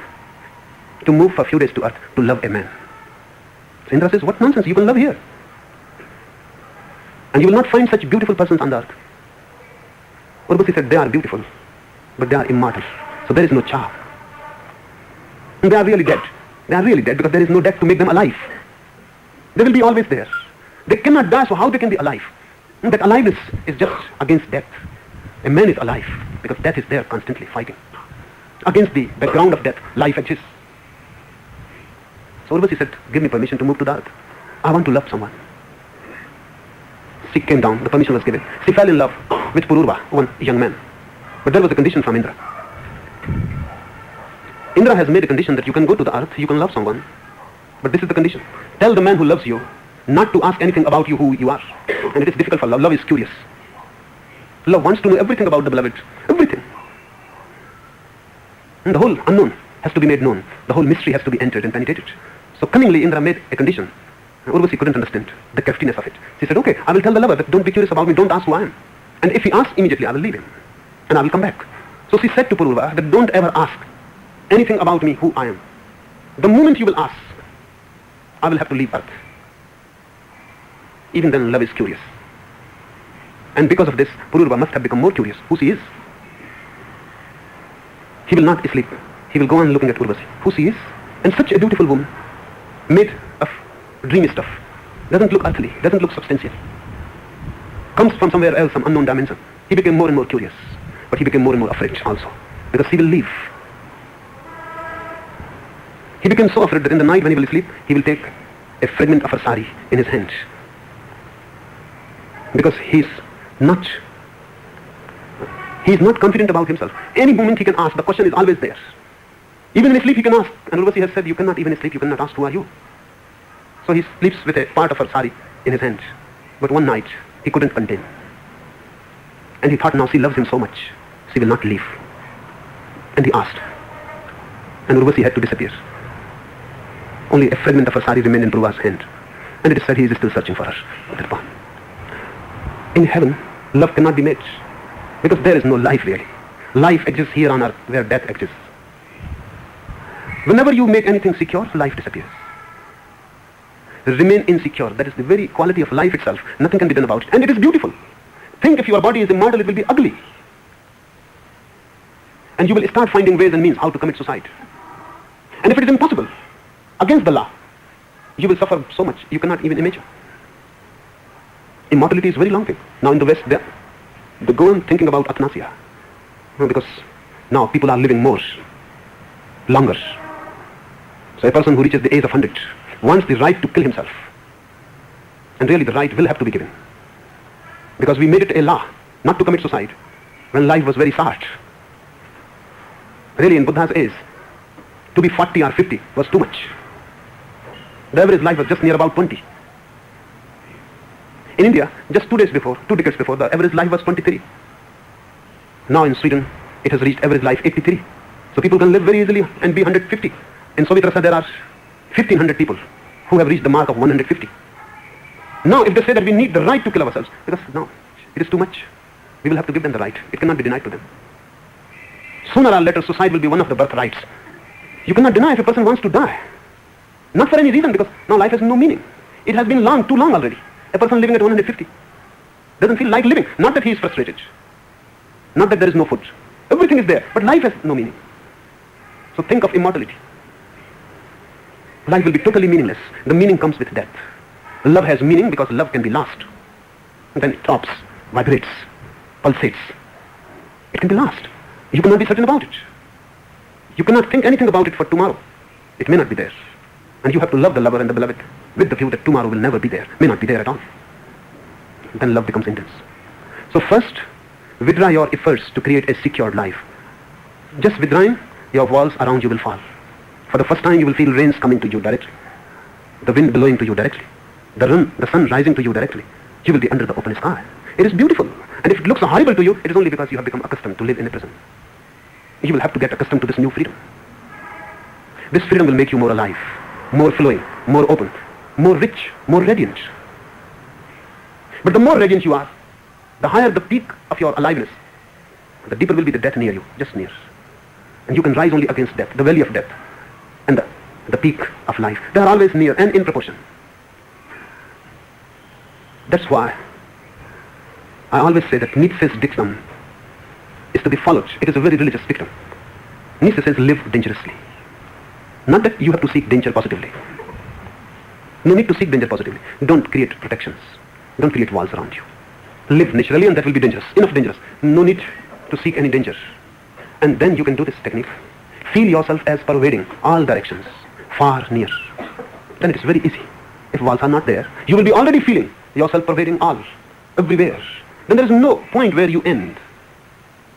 to move for a few days to earth to love a man. So Indra says, what nonsense, you can love here. And you will not find such beautiful persons on the earth. Urvasi said, they are beautiful, but they are immortal. So there is no charm. And they are really dead. They are really dead because there is no death to make them alive. They will be always there. They cannot die, so how they can be alive? And that aliveness is just against death. A man is alive because death is there constantly fighting. Against the background of death, life exists. So Urvasi said, give me permission to move to the earth. I want to love someone. She came down, the permission was given. She fell in love with Pururva, one young man. But there was a condition from Indra. Indra has made a condition that you can go to the earth, you can love someone. But this is the condition. Tell the man who loves you not to ask anything about you, who you are. And it is difficult for love. Love is curious. Love wants to know everything about the beloved. Everything. And the whole unknown has to be made known. The whole mystery has to be entered and penetrated. So cunningly Indra made a condition. Urvasi couldn't understand the craftiness of it. She said, okay, I will tell the lover that don't be curious about me, don't ask who I am. And if he asks, immediately I will leave him. And I will come back. So she said to Purva that don't ever ask anything about me, who I am. The moment you will ask, I will have to leave earth. Even then love is curious. And because of this, Purva must have become more curious who she is. He will not sleep. He will go on looking at Urvasi, who she is. And such a beautiful woman, made of dreamy stuff, doesn't look earthly, doesn't look substantial, comes from somewhere else, some unknown dimension. He became more and more curious, but he became more and more afraid also, because he will leave. He became so afraid that in the night when he will sleep, he will take a fragment of her sari in his hand, because he is not confident about himself. Any moment he can ask, the question is always there. Even in sleep he can ask, and Urvasi has said, you cannot even sleep, you cannot ask, who are you? So he sleeps with a part of her sari in his hand. But one night he couldn't contain, and he thought, now she loves him so much, she will not leave. And he asked, and Urvasi had to disappear. Only a fragment of her sari remained in Purva's hand, and it is said he is still searching for her at that point. In heaven, love cannot be made, because there is no life really. Life exists here on earth where death exists. Whenever you make anything secure, life disappears. Remain insecure. That is the very quality of life itself. Nothing can be done about it. And it is beautiful. Think, if your body is immortal, it will be ugly. And you will start finding ways and means how to commit suicide. And if it is impossible, against the law, you will suffer so much you cannot even imagine. Immortality is a very long thing. Now in the West, they go on thinking about euthanasia. Because now people are living more, longer. So a person who reaches the age of 100 wants the right to kill himself. And really the right will have to be given. Because we made it a law not to commit suicide when life was very short. Really in Buddha's age, to be 40 or 50 was too much. The average life was just near about 20. In India, just 2 decades before, the average life was 23. Now in Sweden, it has reached average life 83. So people can live very easily and be 150. In Soviet Russia, there are 1,500 people who have reached the mark of 150. Now, if they say that we need the right to kill ourselves, because no, it is too much, we will have to give them the right. It cannot be denied to them. Sooner or later, suicide will be one of the birthrights. You cannot deny if a person wants to die. Not for any reason, because now life has no meaning. It has been too long already. A person living at 150 doesn't feel like living. Not that he is frustrated. Not that there is no food. Everything is there, but life has no meaning. So think of immortality. Life will be totally meaningless. The meaning comes with death. Love has meaning because love can be lost. And then it throbs, vibrates, pulsates. It can be lost. You cannot be certain about it. You cannot think anything about it for tomorrow. It may not be there. And you have to love the lover and the beloved with the view that tomorrow will never be there, may not be there at all. Then love becomes intense. So first, withdraw your efforts to create a secured life. Just withdrawing, your walls around you will fall. For the first time, you will feel rains coming to you directly, the wind blowing to you directly, the sun rising to you directly. You will be under the open sky. It is beautiful. And if it looks horrible to you, it is only because you have become accustomed to live in a prison. You will have to get accustomed to this new freedom. This freedom will make you more alive, more flowing, more open, more rich, more radiant. But the more radiant you are, the higher the peak of your aliveness, the deeper will be the death near you, just near. And you can rise only against death, the valley of death, and the peak of life. They are always near and in proportion. That's why I always say that Nietzsche's dictum is to be followed. It is a very religious dictum. Nietzsche says, live dangerously. Not that you have to seek danger positively. No need to seek danger positively. Don't create protections. Don't create walls around you. Live naturally, and that will be dangerous. Enough dangerous. No need to seek any danger. And then you can do this technique. Feel yourself as pervading all directions, far, near. Then it is very easy. If walls are not there, you will be already feeling yourself pervading all, everywhere. Then there is no point where you end.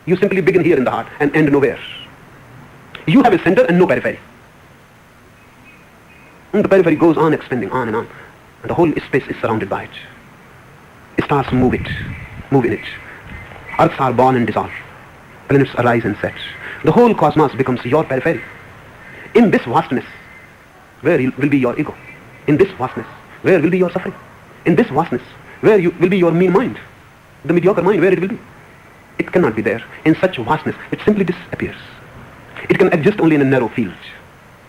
You simply begin here in the heart and end nowhere. You have a center and no periphery. And the periphery goes on expanding on, and the whole space is surrounded by it. Stars move in it. Earths are born and dissolve. Planets arise and set. The whole cosmos becomes your periphery. In this vastness, where will be your ego? In this vastness, where will be your suffering? In this vastness, where will be your mean mind? The mediocre mind, where it will be? It cannot be there in such vastness. It simply disappears. It can exist only in a narrow field.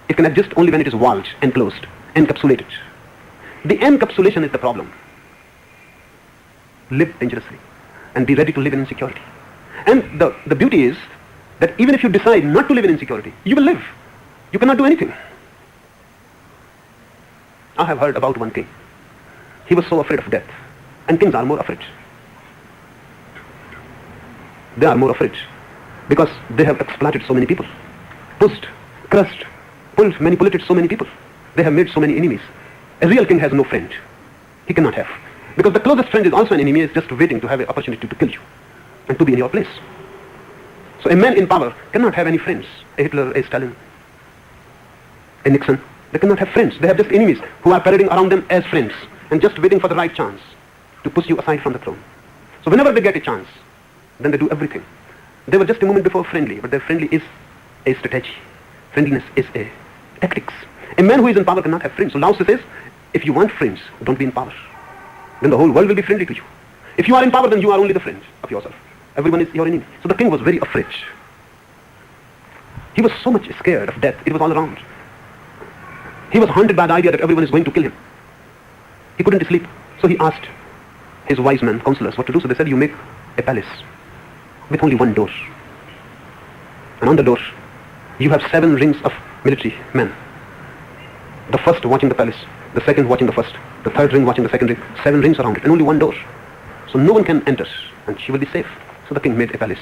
It can exist only when it is walled, enclosed, encapsulated. The encapsulation is the problem. Live dangerously and be ready to live in insecurity. And the beauty is that even if you decide not to live in insecurity, you will live. You cannot do anything. I have heard about one king. He was so afraid of death. And kings are more afraid. They are more afraid because they have exploited so many people, pushed, crushed, manipulated so many people. They have made so many enemies. A real king has no friend. He cannot have. Because the closest friend is also an enemy, is just waiting to have an opportunity to kill you and to be in your place. So a man in power cannot have any friends. A Hitler, a Stalin, a Nixon. They cannot have friends. They have just enemies who are parading around them as friends and just waiting for the right chance to push you aside from the throne. So whenever they get a chance, then they do everything. They were just a moment before friendly, but their friendly is a strategy. Friendliness is a tactics. A man who is in power cannot have friends. So Lao Tse says, if you want friends, don't be in power. Then the whole world will be friendly to you. If you are in power, then you are only the friend of yourself. Everyone is your enemy. So the king was very afraid. He was so much scared of death. It was all around. He was haunted by the idea that everyone is going to kill him. He couldn't sleep. So he asked his wise men, counselors, what to do. So they said, you make a palace with only one door. And on the door, you have 7 rings of military men. The first watching the palace, the second watching the first, the third ring watching the second ring, 7 rings around it, and only one door. So no one can enter, and she will be safe. So the king made a palace.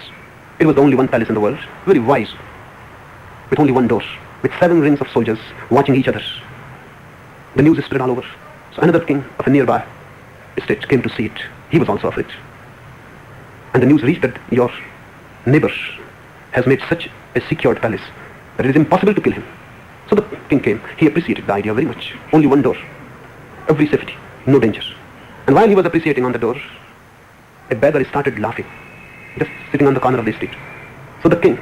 It was the only one palace in the world, very wise, with only one door, with 7 rings of soldiers watching each other. The news spread all over. So another king of a nearby state came to see it. He was also afraid. And the news reached that your neighbor has made such a secured palace that it is impossible to kill him. So the king came. He appreciated the idea very much. Only one door. Every safety. No danger. And while he was appreciating on the door, a beggar started laughing, just sitting on the corner of the street. So the king,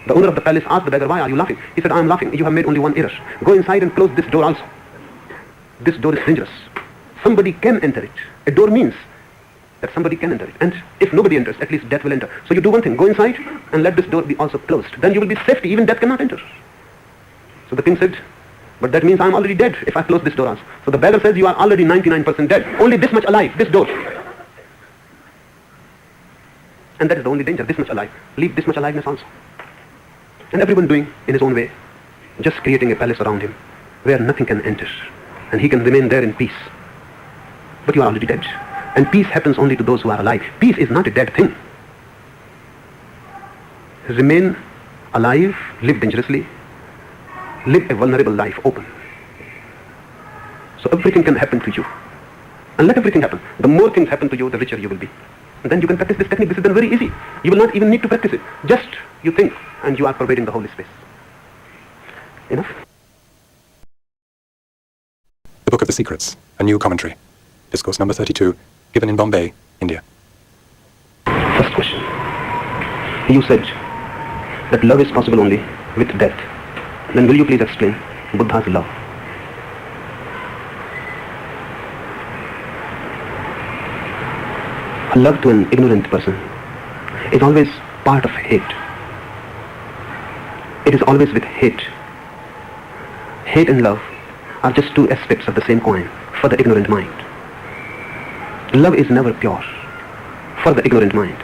the owner of the palace, asked the beggar, why are you laughing? He said, I am laughing. You have made only one error. Go inside and close this door also. This door is dangerous. Somebody can enter it. A door means that somebody can enter it. And if nobody enters, at least death will enter. So you do one thing. Go inside and let this door be also closed. Then you will be safety. Even death cannot enter. So the king said, but that means I am already dead if I close this door also. So the beggar says, you are already 99% dead. Only this much alive, this door. And that is the only danger, this much alive. Leave this much aliveness also. And everyone doing in his own way, just creating a palace around him where nothing can enter. And he can remain there in peace. But you are already dead. And peace happens only to those who are alive. Peace is not a dead thing. Remain alive, live dangerously, live a vulnerable life, open. So everything can happen to you. And let everything happen. The more things happen to you, the richer you will be. And then you can practice this technique. This is then very easy. You will not even need to practice it. Just you think and you are pervading the whole space. Enough? The Book of the Secrets, a new commentary. Discourse number 32, given in Bombay, India. First question. You said that love is possible only with death. Then will you please explain Buddha's love? Love to an ignorant person is always part of hate. It is always with hate. Hate and love are just 2 aspects of the same coin for the ignorant mind. Love is never pure for the ignorant mind.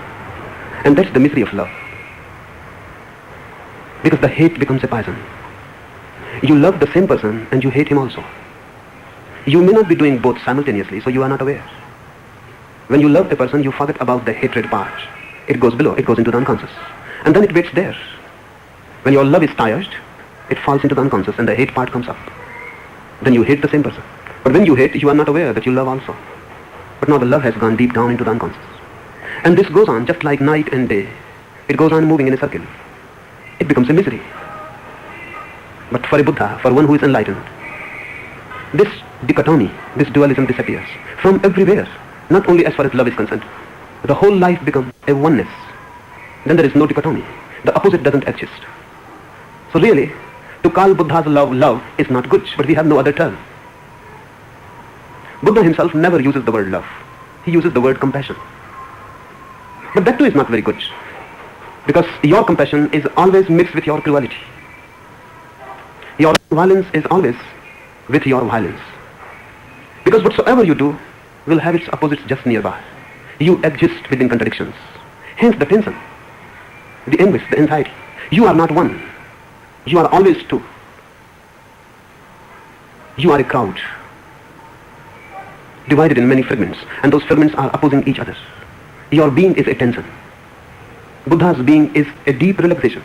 And that's the misery of love. Because the hate becomes a poison. You love the same person and you hate him also. You may not be doing both simultaneously, so you are not aware. When you love a person, you forget about the hatred part. It goes below, it goes into the unconscious. And then it waits there. When your love is tired, it falls into the unconscious and the hate part comes up. Then you hate the same person. But when you hate, you are not aware that you love also. But now the love has gone deep down into the unconscious. And this goes on just like night and day. It goes on moving in a circle. It becomes a misery. But for a Buddha, for one who is enlightened, this dichotomy, this dualism disappears from everywhere. Not only as far as love is concerned. The whole life becomes a oneness. Then there is no dichotomy. The opposite doesn't exist. So really, to call Buddha's love is not good, but we have no other term. Buddha himself never uses the word love. He uses the word compassion. But that too is not very good. Because your compassion is always mixed with your cruelty. Your violence is always with your violence. Because whatsoever you do will have its opposites just nearby. You exist within contradictions. Hence the tension, the anguish, the anxiety. You are not one. You are always two. You are a crowd, divided in many fragments, and those fragments are opposing each other. Your being is a tension. Buddha's being is a deep relaxation.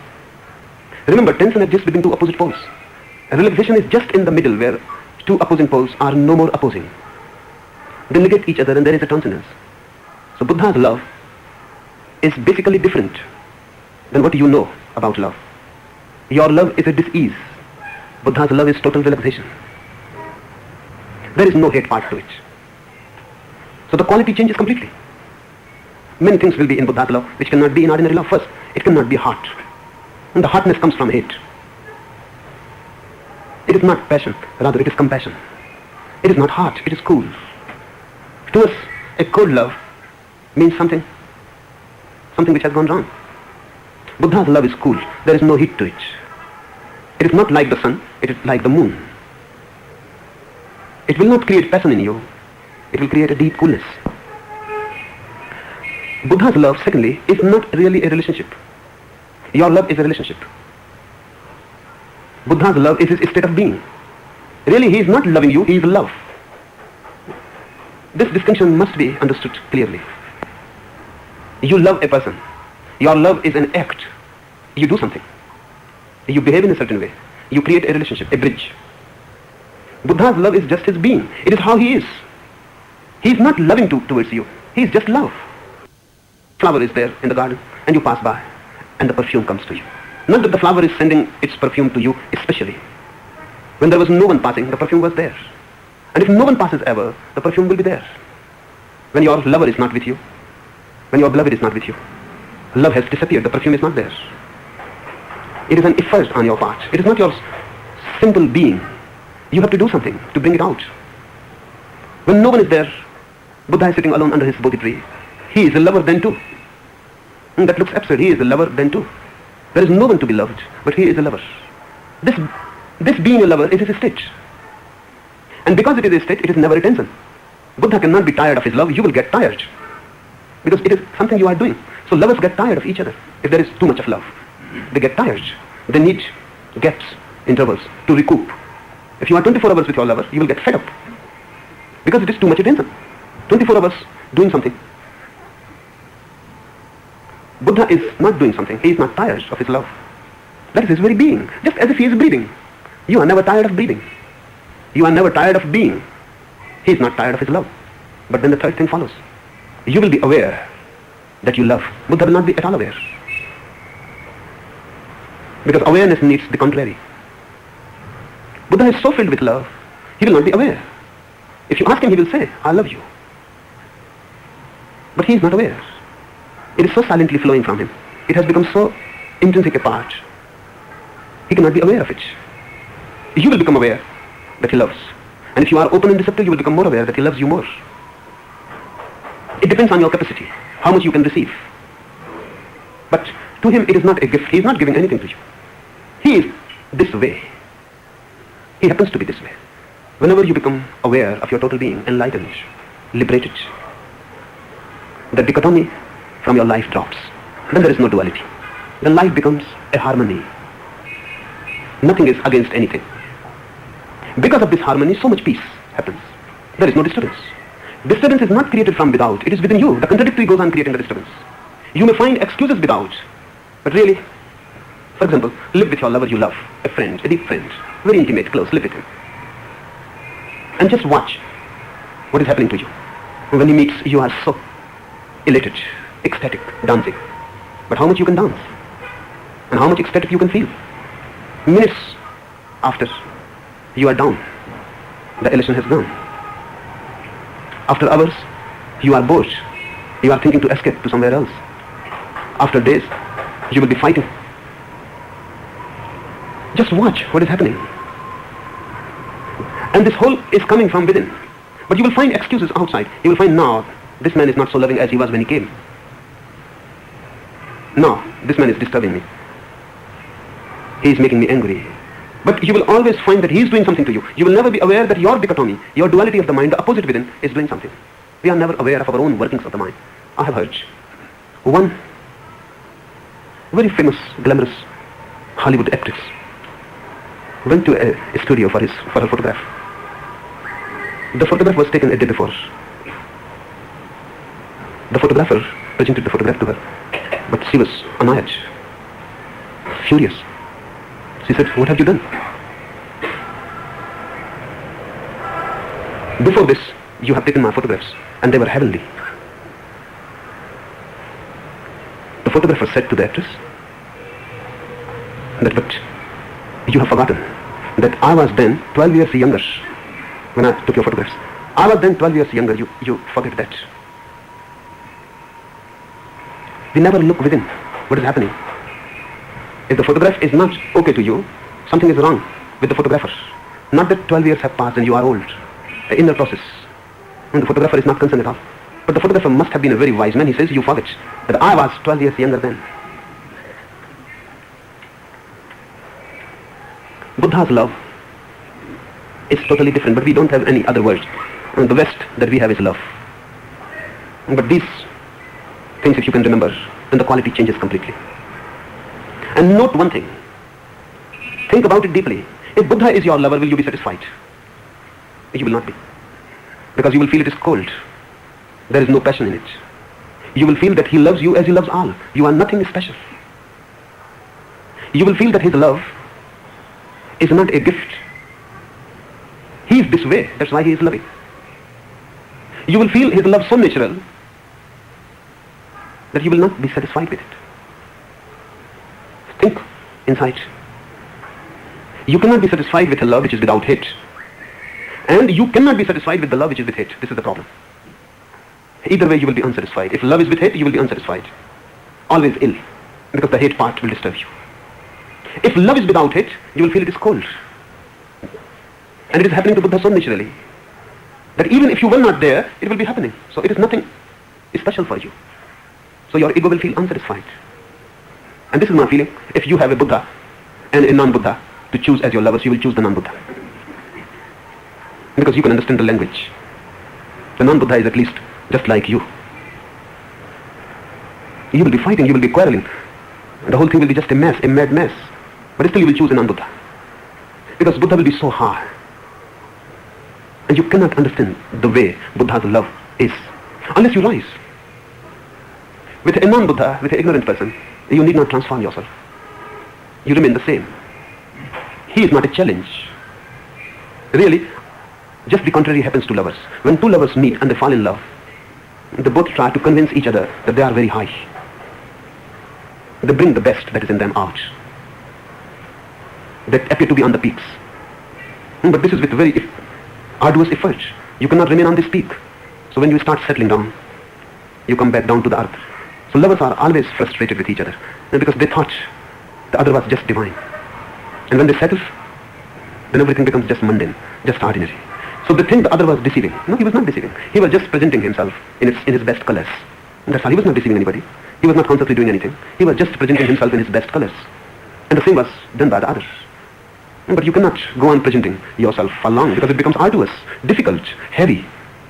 Remember, tension exists between two opposite poles. Relaxation is just in the middle where two opposing poles are no more opposing. They negate each other and there is a transcendence. So Buddha's love is basically different than what you know about love. Your love is a dis-ease. Buddha's love is total relaxation. There is no hate part to it. So the quality changes completely. Many things will be in Buddha's love which cannot be in ordinary love. First, it cannot be hot. And the hotness comes from hate. It is not passion, rather it is compassion. It is not hot, it is cool. To us, a cold love means something which has gone wrong. Buddha's love is cool. There is no heat to it. It is not like the sun, it is like the moon. It will not create passion in you. It will create a deep coolness. Buddha's love, secondly, is not really a relationship. Your love is a relationship. Buddha's love is his state of being. Really, he is not loving you, he is love. This distinction must be understood clearly. You love a person. Your love is an act. You do something. You behave in a certain way. You create a relationship, a bridge. Buddha's love is just his being. It is how he is. He is not loving towards you. He is just love. Flower is there in the garden and you pass by and the perfume comes to you. Not that the flower is sending its perfume to you especially. When there was no one passing, the perfume was there. And if no one passes ever, the perfume will be there. When your lover is not with you, when your beloved is not with you, love has disappeared, the perfume is not there. It is an effort on your part. It is not your simple being. You have to do something to bring it out. When no one is there, Buddha is sitting alone under his Bodhi tree. He is a lover then too. And that looks absurd. He is a lover then too. There is no one to be loved, but he is a lover. This being a lover is his state. And because it is a state, it is never a tension. Buddha cannot be tired of his love. You will get tired. Because it is something you are doing. So lovers get tired of each other. If there is too much of love, they get tired. They need gaps, intervals to recoup. If you are 24 hours with your lover, you will get fed up. Because it is too much attention. 24 hours doing something. Buddha is not doing something. He is not tired of his love. That is his very being. Just as if he is breathing. You are never tired of breathing. You are never tired of being. He is not tired of his love. But then the third thing follows. You will be aware that you love. Buddha will not be at all aware. Because awareness needs the contrary. Buddha is so filled with love, he will not be aware. If you ask him, he will say, I love you. But he is not aware. It is so silently flowing from him. It has become so intrinsic a part. He cannot be aware of it. You will become aware that he loves. And if you are open and receptive, you will become more aware that he loves you more. It depends on your capacity, how much you can receive. But to him, it is not a gift. He is not giving anything to you. He is this way. He happens to be this way. Whenever you become aware of your total being, enlightened, liberated, the dichotomy from your life drops. Then there is no duality. Then life becomes a harmony. Nothing is against anything. Because of this harmony, so much peace happens. There is no disturbance. Disturbance is not created from without. It is within you. The contradictory goes on creating the disturbance. You may find excuses without, but really, for example, live with your lover you love, a friend, a deep friend, very intimate, close, live with him. And just watch what is happening to you. When he meets, you are so elated, ecstatic, dancing. But how much you can dance? And how much ecstatic you can feel? Minutes after, you are down. The elation has gone. After hours, you are bored. You are thinking to escape to somewhere else. After days, you will be fighting. Just watch what is happening. And this whole is coming from within. But you will find excuses outside. You will find now, this man is not so loving as he was when he came. Now, this man is disturbing me. He is making me angry. But you will always find that he is doing something to you. You will never be aware that your dichotomy, your duality of the mind, the opposite within, is doing something. We are never aware of our own workings of the mind. I have heard one very famous, glamorous Hollywood actress went to a studio for her photograph. The photograph was taken a day before. The photographer presented the photograph to her, but she was annoyed, furious. She said, "What have you done? Before this, you have taken my photographs, and they were heavenly." The photographer said to the actress that, "But you have forgotten that I was then 12 years younger when I took your photographs. I was then 12 years younger. You forget that." We never look within what is happening. If the photograph is not okay to you, something is wrong with the photographer. Not that 12 years have passed and you are old. The inner process. And the photographer is not concerned at all. But the photographer must have been a very wise man. He says, "You forget that I was 12 years younger then." Buddha's love is totally different, but we don't have any other word. And the best that we have is love. But these things, if you can remember, then the quality changes completely. And note one thing. Think about it deeply. If Buddha is your lover, will you be satisfied? You will not be. Because you will feel it is cold. There is no passion in it. You will feel that he loves you as he loves all. You are nothing special. You will feel that his love is not a gift. He is this way. That's why he is loving. You will feel his love so natural that you will not be satisfied with it. Think inside. You cannot be satisfied with a love which is without hate. And you cannot be satisfied with the love which is with hate. This is the problem. Either way you will be unsatisfied. If love is with hate, you will be unsatisfied. Always ill. Because the hate part will disturb you. If love is without hate, you will feel it is cold. And it is happening to Buddha so naturally that even if you were not there, it will be happening. So it is nothing special for you. So your ego will feel unsatisfied. And this is my feeling. If you have a Buddha and a non-Buddha to choose as your lovers, you will choose the non-Buddha. Because you can understand the language. The non-Buddha is at least just like you. You will be fighting, you will be quarreling. The whole thing will be just a mess, a mad mess. But still you will choose a non-Buddha. Because Buddha will be so hard. And you cannot understand the way Buddha's love is unless you rise. With a non-Buddha, with an ignorant person, you need not transform yourself. You remain the same. He is not a challenge. Really, just the contrary happens to lovers. When two lovers meet and they fall in love, they both try to convince each other that they are very high. They bring the best that is in them out. They appear to be on the peaks. But this is with very arduous effort. You cannot remain on this peak. So when you start settling down, you come back down to the earth. So lovers are always frustrated with each other because they thought the other was just divine. And when they settle, then everything becomes just mundane, just ordinary. So they think the other was deceiving. No, he was not deceiving. He was just presenting himself in his best colors. And that's all. He was not deceiving anybody. He was not consciously doing anything. He was just presenting himself in his best colors. And the same was done by the others. But you cannot go on presenting yourself for long because it becomes arduous, difficult, heavy.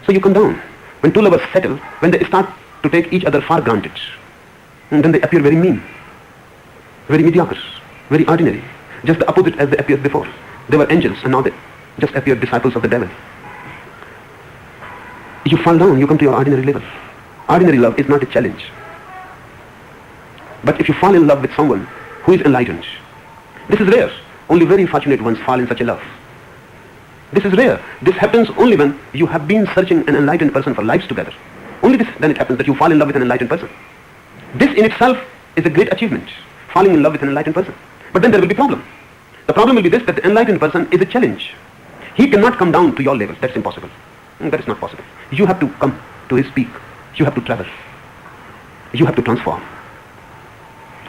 So you come down. When two lovers settle, when they start to take each other for granted, and then they appear very mean, very mediocre, very ordinary, just the opposite as they appeared before. They were angels and now they just appear disciples of the devil. You fall down, you come to your ordinary level. Ordinary love is not a challenge. But if you fall in love with someone who is enlightened, this is rare. Only very fortunate ones fall in such a love. This is rare. This happens only when you have been searching an enlightened person for lives together. Only then it happens that you fall in love with an enlightened person. This in itself is a great achievement, falling in love with an enlightened person. But then there will be a problem. The problem will be this, that the enlightened person is a challenge. He cannot come down to your level. That's impossible. That is not possible. You have to come to his peak. You have to travel. You have to transform.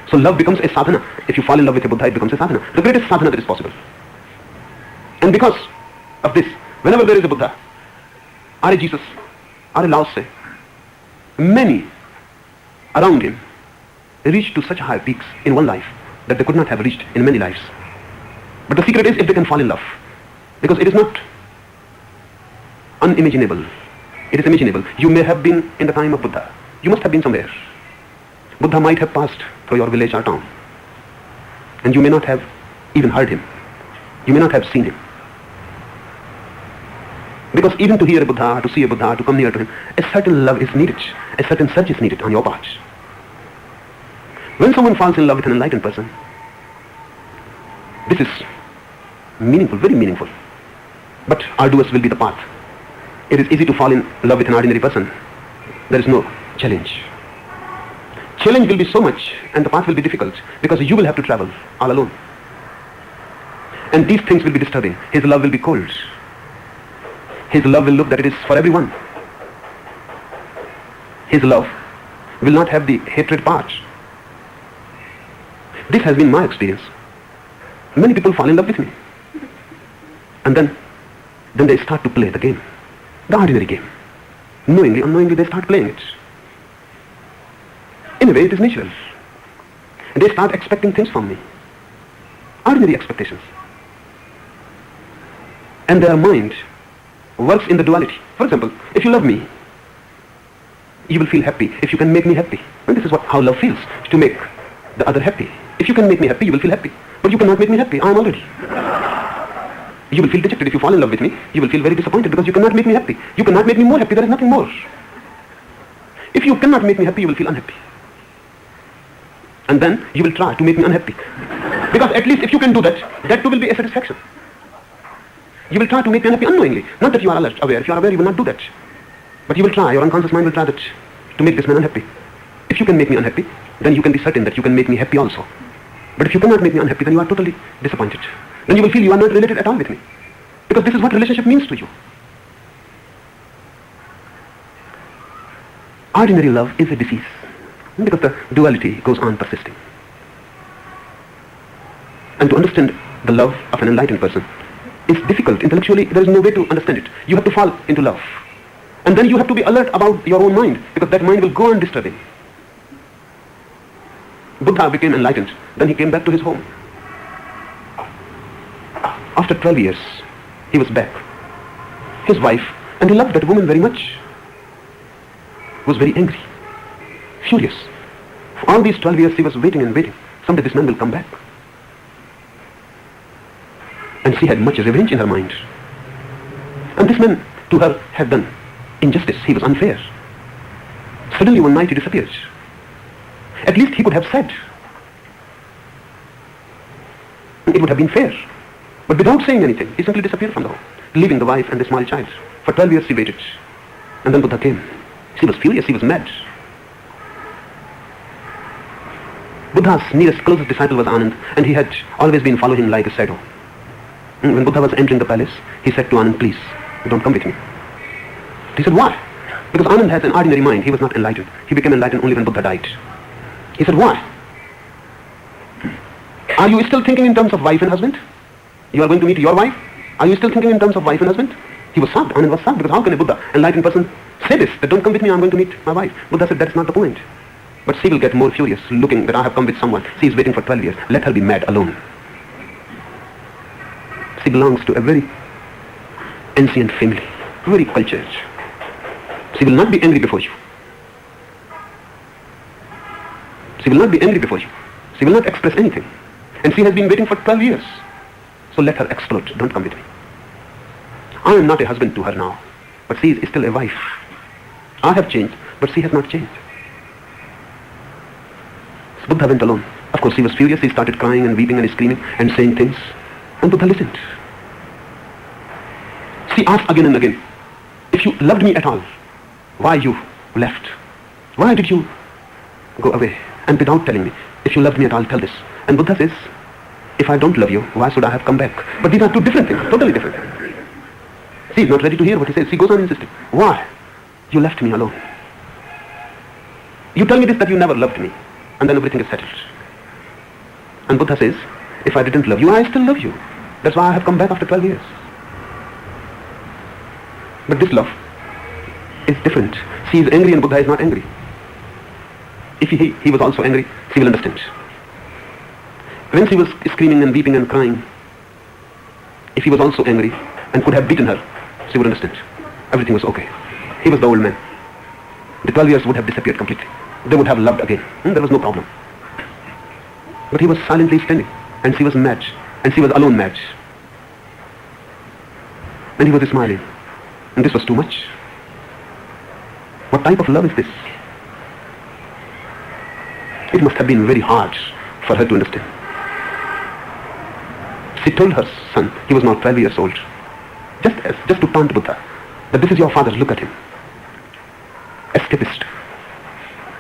So love becomes a sadhana. If you fall in love with a Buddha, it becomes a sadhana. The greatest sadhana that is possible. And because of this, whenever there is a Buddha, or a Jesus, or a Lao Tse, many around him reach to such high peaks in one life that they could not have reached in many lives. But the secret is if they can fall in love. Because it is not unimaginable. It is imaginable. You may have been in the time of Buddha. You must have been somewhere. Buddha might have passed through your village or town. And you may not have even heard him. You may not have seen him. Because even to hear a Buddha, to see a Buddha, to come near to him, a certain love is needed. A certain search is needed on your part. When someone falls in love with an enlightened person, this is meaningful, very meaningful. But arduous will be the path. It is easy to fall in love with an ordinary person. There is no challenge. Challenge will be so much and the path will be difficult because you will have to travel all alone. And these things will be disturbing. His love will be cold. His love will look that it is for everyone. His love will not have the hatred part. This has been my experience. Many people fall in love with me. And then they start to play the game. The ordinary game. Knowingly, unknowingly, they start playing it. In a way, it is natural. They start expecting things from me. Ordinary expectations. And their mind works in the duality. For example, if you love me, you will feel happy if you can make me happy. And this is how love feels, to make the other happy. If you can make me happy, you will feel happy. But you cannot make me happy. I am already. You will feel dejected if you fall in love with me. You will feel very disappointed because you cannot make me happy. You cannot make me more happy. There is nothing more. If you cannot make me happy, you will feel unhappy. And then you will try to make me unhappy. Because at least if you can do that, that too will be a satisfaction. You will try to make me unhappy unknowingly. Not that you are aware. If you are aware, you will not do that. But you will try, your unconscious mind will try that to make this man unhappy. If you can make me unhappy, then you can be certain that you can make me happy also. But if you cannot make me unhappy, then you are totally disappointed. Then you will feel you are not related at all with me. Because this is what relationship means to you. Ordinary love is a disease. Because the duality goes on persisting. And to understand the love of an enlightened person is difficult. Intellectually, there is no way to understand it. You have to fall into love. And then you have to be alert about your own mind, because that mind will go on disturbing. Buddha became enlightened. Then he came back to his home. After 12 years, he was back. His wife, and he loved that woman very much, was very angry, furious. For all these 12 years, he was waiting and waiting. Someday this man will come back. And she had much revenge in her mind. And this man, to her, had done injustice. He was unfair. Suddenly one night he disappeared. At least he could have said. It would have been fair. But without saying anything, he simply disappeared from the home, leaving the wife and the small child. For 12 years she waited. And then Buddha came. She was furious, she was mad. Buddha's nearest, closest disciple was Anand, and he had always been following him like a shadow. And when Buddha was entering the palace, he said to Anand, please, don't come with me. He said, why? Because Anand has an ordinary mind. He was not enlightened. He became enlightened only when Buddha died. He said, why? Are you still thinking in terms of wife and husband? You are going to meet your wife? Are you still thinking in terms of wife and husband? He was shocked. Anand was shocked, because how can a Buddha, enlightened person, say this, that don't come with me, I'm going to meet my wife? Buddha said, that's not the point. But she will get more furious, looking that I have come with someone. She is waiting for 12 years. Let her be mad alone. She belongs to a very ancient family, very cultured. She will not be angry before you. She will not be angry before you. She will not express anything. And she has been waiting for 12 years. So let her explode. Don't come with me. I am not a husband to her now, but she is still a wife. I have changed, but she has not changed. So Buddha went alone. Of course, he was furious. He started crying and weeping and screaming and saying things. And Buddha listened. She asked again and again, if you loved me at all, why you left? Why did you go away? And without telling me, if you loved me at all, tell this. And Buddha says, if I don't love you, why should I have come back? But these are two different things, totally different. She is not ready to hear what he says. She goes on insisting. Why? You left me alone. You tell me this, that you never loved me. And then everything is settled. And Buddha says, if I didn't love you, I still love you. That's why I have come back after 12 years. But this love is different. She is angry and Buddha is not angry. If he was also angry, She will understand. When she was screaming and weeping and crying, if he was also angry and could have beaten her, she would understand. Everything was okay. He was the old man. The 12 years would have disappeared completely. They would have loved again. There was no problem. But he was silently standing, and she was mad, and she was alone mad. And he was smiling. And this was too much. What type of love is this? It must have been very hard for her to understand. She told her son, he was now 12 years old, just to taunt Buddha, that this is your father, look at him. Escapist.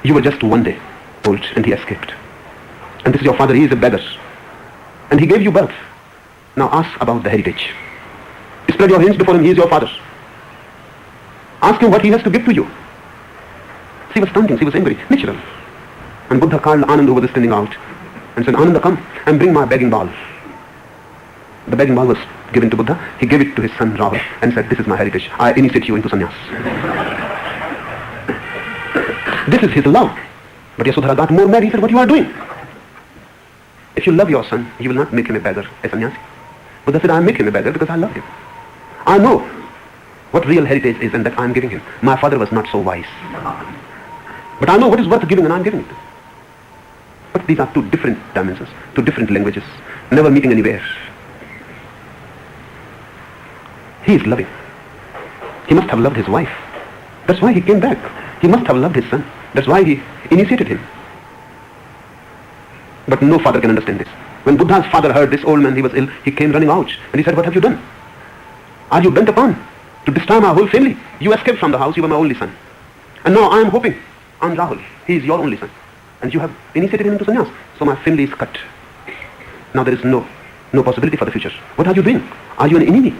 You were just 1 day old and he escaped. And this is your father, he is a beggar. And he gave you birth. Now ask about the heritage. Spread your hands before him, he is your father. Ask him what he has to give to you. She was taunting, she was angry, natural. And Buddha called Ananda, who was standing out, and said, Ananda, come and bring my begging bowl. The begging bowl was given to Buddha. He gave it to his son Rahul and said, this is my heritage. I initiate you into sannyas. This is his love. But Yasodhara got more mad. He said, what you are doing? If you love your son, you will not make him a beggar, a sannyasi. Buddha said, I make him a beggar because I love him. I know what real heritage is and that I am giving him. My father was not so wise. But I know what is worth giving and I am giving it. But these are two different dimensions, two different languages, never meeting anywhere. He is loving. He must have loved his wife. That's why he came back. He must have loved his son. That's why he initiated him. But no father can understand this. When Buddha's father heard this old man, he was ill, he came running out and he said, what have you done? Are you bent upon to destroy my whole family? You escaped from the house, you were my only son. And now I am hoping on Rahul. He is your only son. And you have initiated him into sannyas. So my family is cut. Now there is no possibility for the future. What are you doing? Are you an enemy?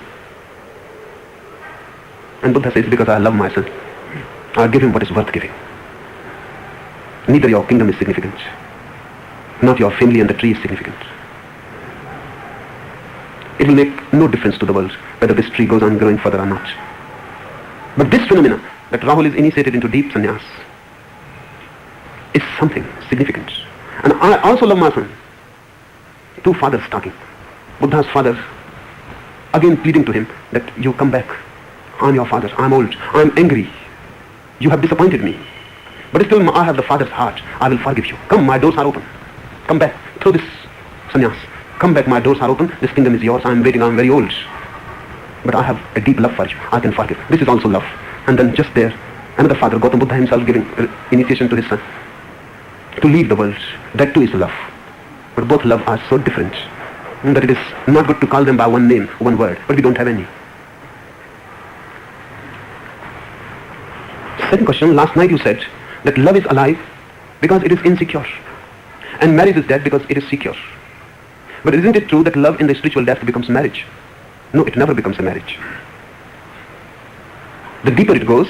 And Buddha says, because I love my son, I'll give him what is worth giving. Neither your kingdom is significant, not your family and the tree is significant. It will make no difference to the world whether this tree goes on growing further or not. But this phenomenon, that Rahul is initiated into deep sannyas, is something significant. And I also love my son. Two fathers talking. Buddha's father again pleading to him that you come back. I'm your father, I'm old, I'm angry. You have disappointed me. But still I have the father's heart. I will forgive you. Come, my doors are open. Come back, throw this sannyas. Come back, my doors are open. This kingdom is yours. I'm waiting, I'm very old. But I have a deep love for you. I can forgive. This is also love. And then just there, another father, Gautama Buddha himself, giving initiation to his son to leave the world. That too is love. But both love are so different that it is not good to call them by one name, one word. But we don't have any. Second question, last night you said that love is alive because it is insecure. And marriage is dead because it is secure. But isn't it true that love in the spiritual depth becomes marriage? No, it never becomes a marriage. The deeper it goes,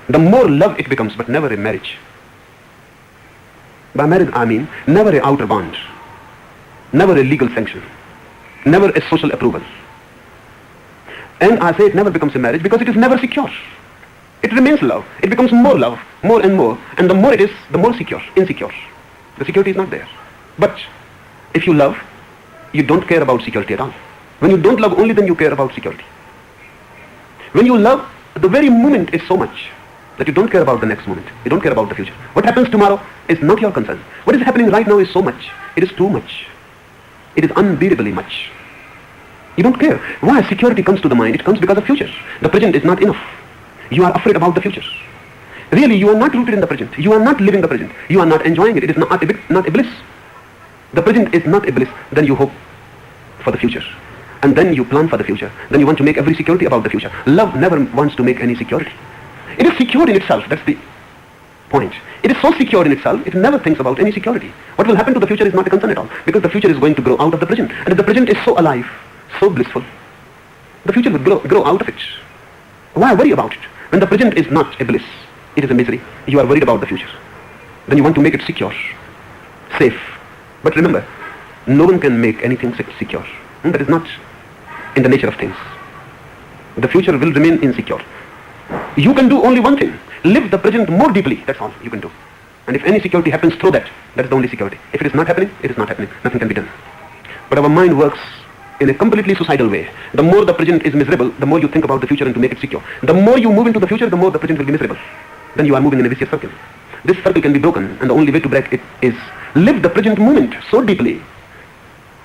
the more love it becomes, but never a marriage. By marriage I mean never an outer bond, never a legal sanction, never a social approval. And I say it never becomes a marriage because it is never secure. It remains love. It becomes more love, more and more. And the more it is, the more insecure. The security is not there. But if you love, you don't care about security at all. When you don't love only, then you care about security. When you love, the very moment is so much that you don't care about the next moment. You don't care about the future. What happens tomorrow is not your concern. What is happening right now is so much. It is too much. It is unbearably much. You don't care. Why security comes to the mind? It comes because of future. The present is not enough. You are afraid about the future. Really, you are not rooted in the present. You are not living the present. You are not enjoying it. It is not a bliss. The present is not a bliss. Then you hope for the future. And then you plan for the future. Then you want to make every security about the future. Love never wants to make any security. It is secure in itself. That's the point. It is so secure in itself, it never thinks about any security. What will happen to the future is not a concern at all. Because the future is going to grow out of the present. And if the present is so alive, so blissful, the future will grow out of it. Why worry about it? When the present is not a bliss, it is a misery. You are worried about the future. Then you want to make it secure, safe. But remember, no one can make anything secure. That is not in the nature of things. The future will remain insecure. You can do only one thing. Live the present more deeply. That's all you can do. And if any security happens through that, that is the only security. If it is not happening, it is not happening. Nothing can be done. But our mind works in a completely suicidal way. The more the present is miserable, the more you think about the future and to make it secure. The more you move into the future, the more the present will be miserable. Then you are moving in a vicious circle. This circle can be broken, and the only way to break it is live the present moment so deeply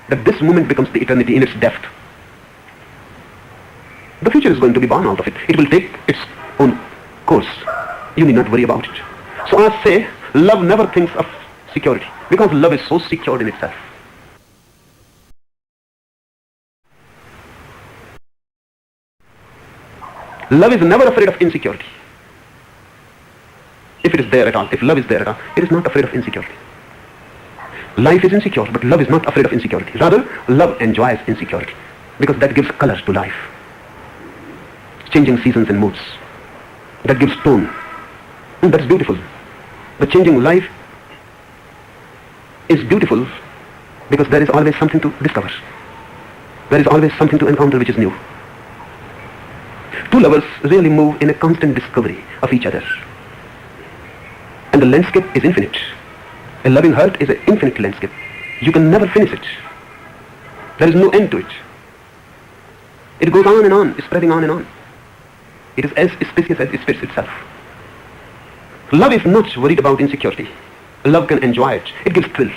that this moment becomes the eternity in its depth. The future is going to be born out of it. It will take its own course. You need not worry about it. So I say, love never thinks of security, because love is so secured in itself. Love is never afraid of insecurity. If it is there at all, if love is there at all, it is not afraid of insecurity. Life is insecure, but love is not afraid of insecurity. Rather, love enjoys insecurity, because that gives colors to life. Changing seasons and moods. That gives tone. And that's beautiful. The changing life is beautiful because there is always something to discover. There is always something to encounter which is new. Two lovers really move in a constant discovery of each other. And the landscape is infinite. A loving heart is an infinite landscape. You can never finish it. There is no end to it. It goes on and on, spreading on and on. It is as spacious as space itself. Love is not worried about insecurity. Love can enjoy it. It gives thrill.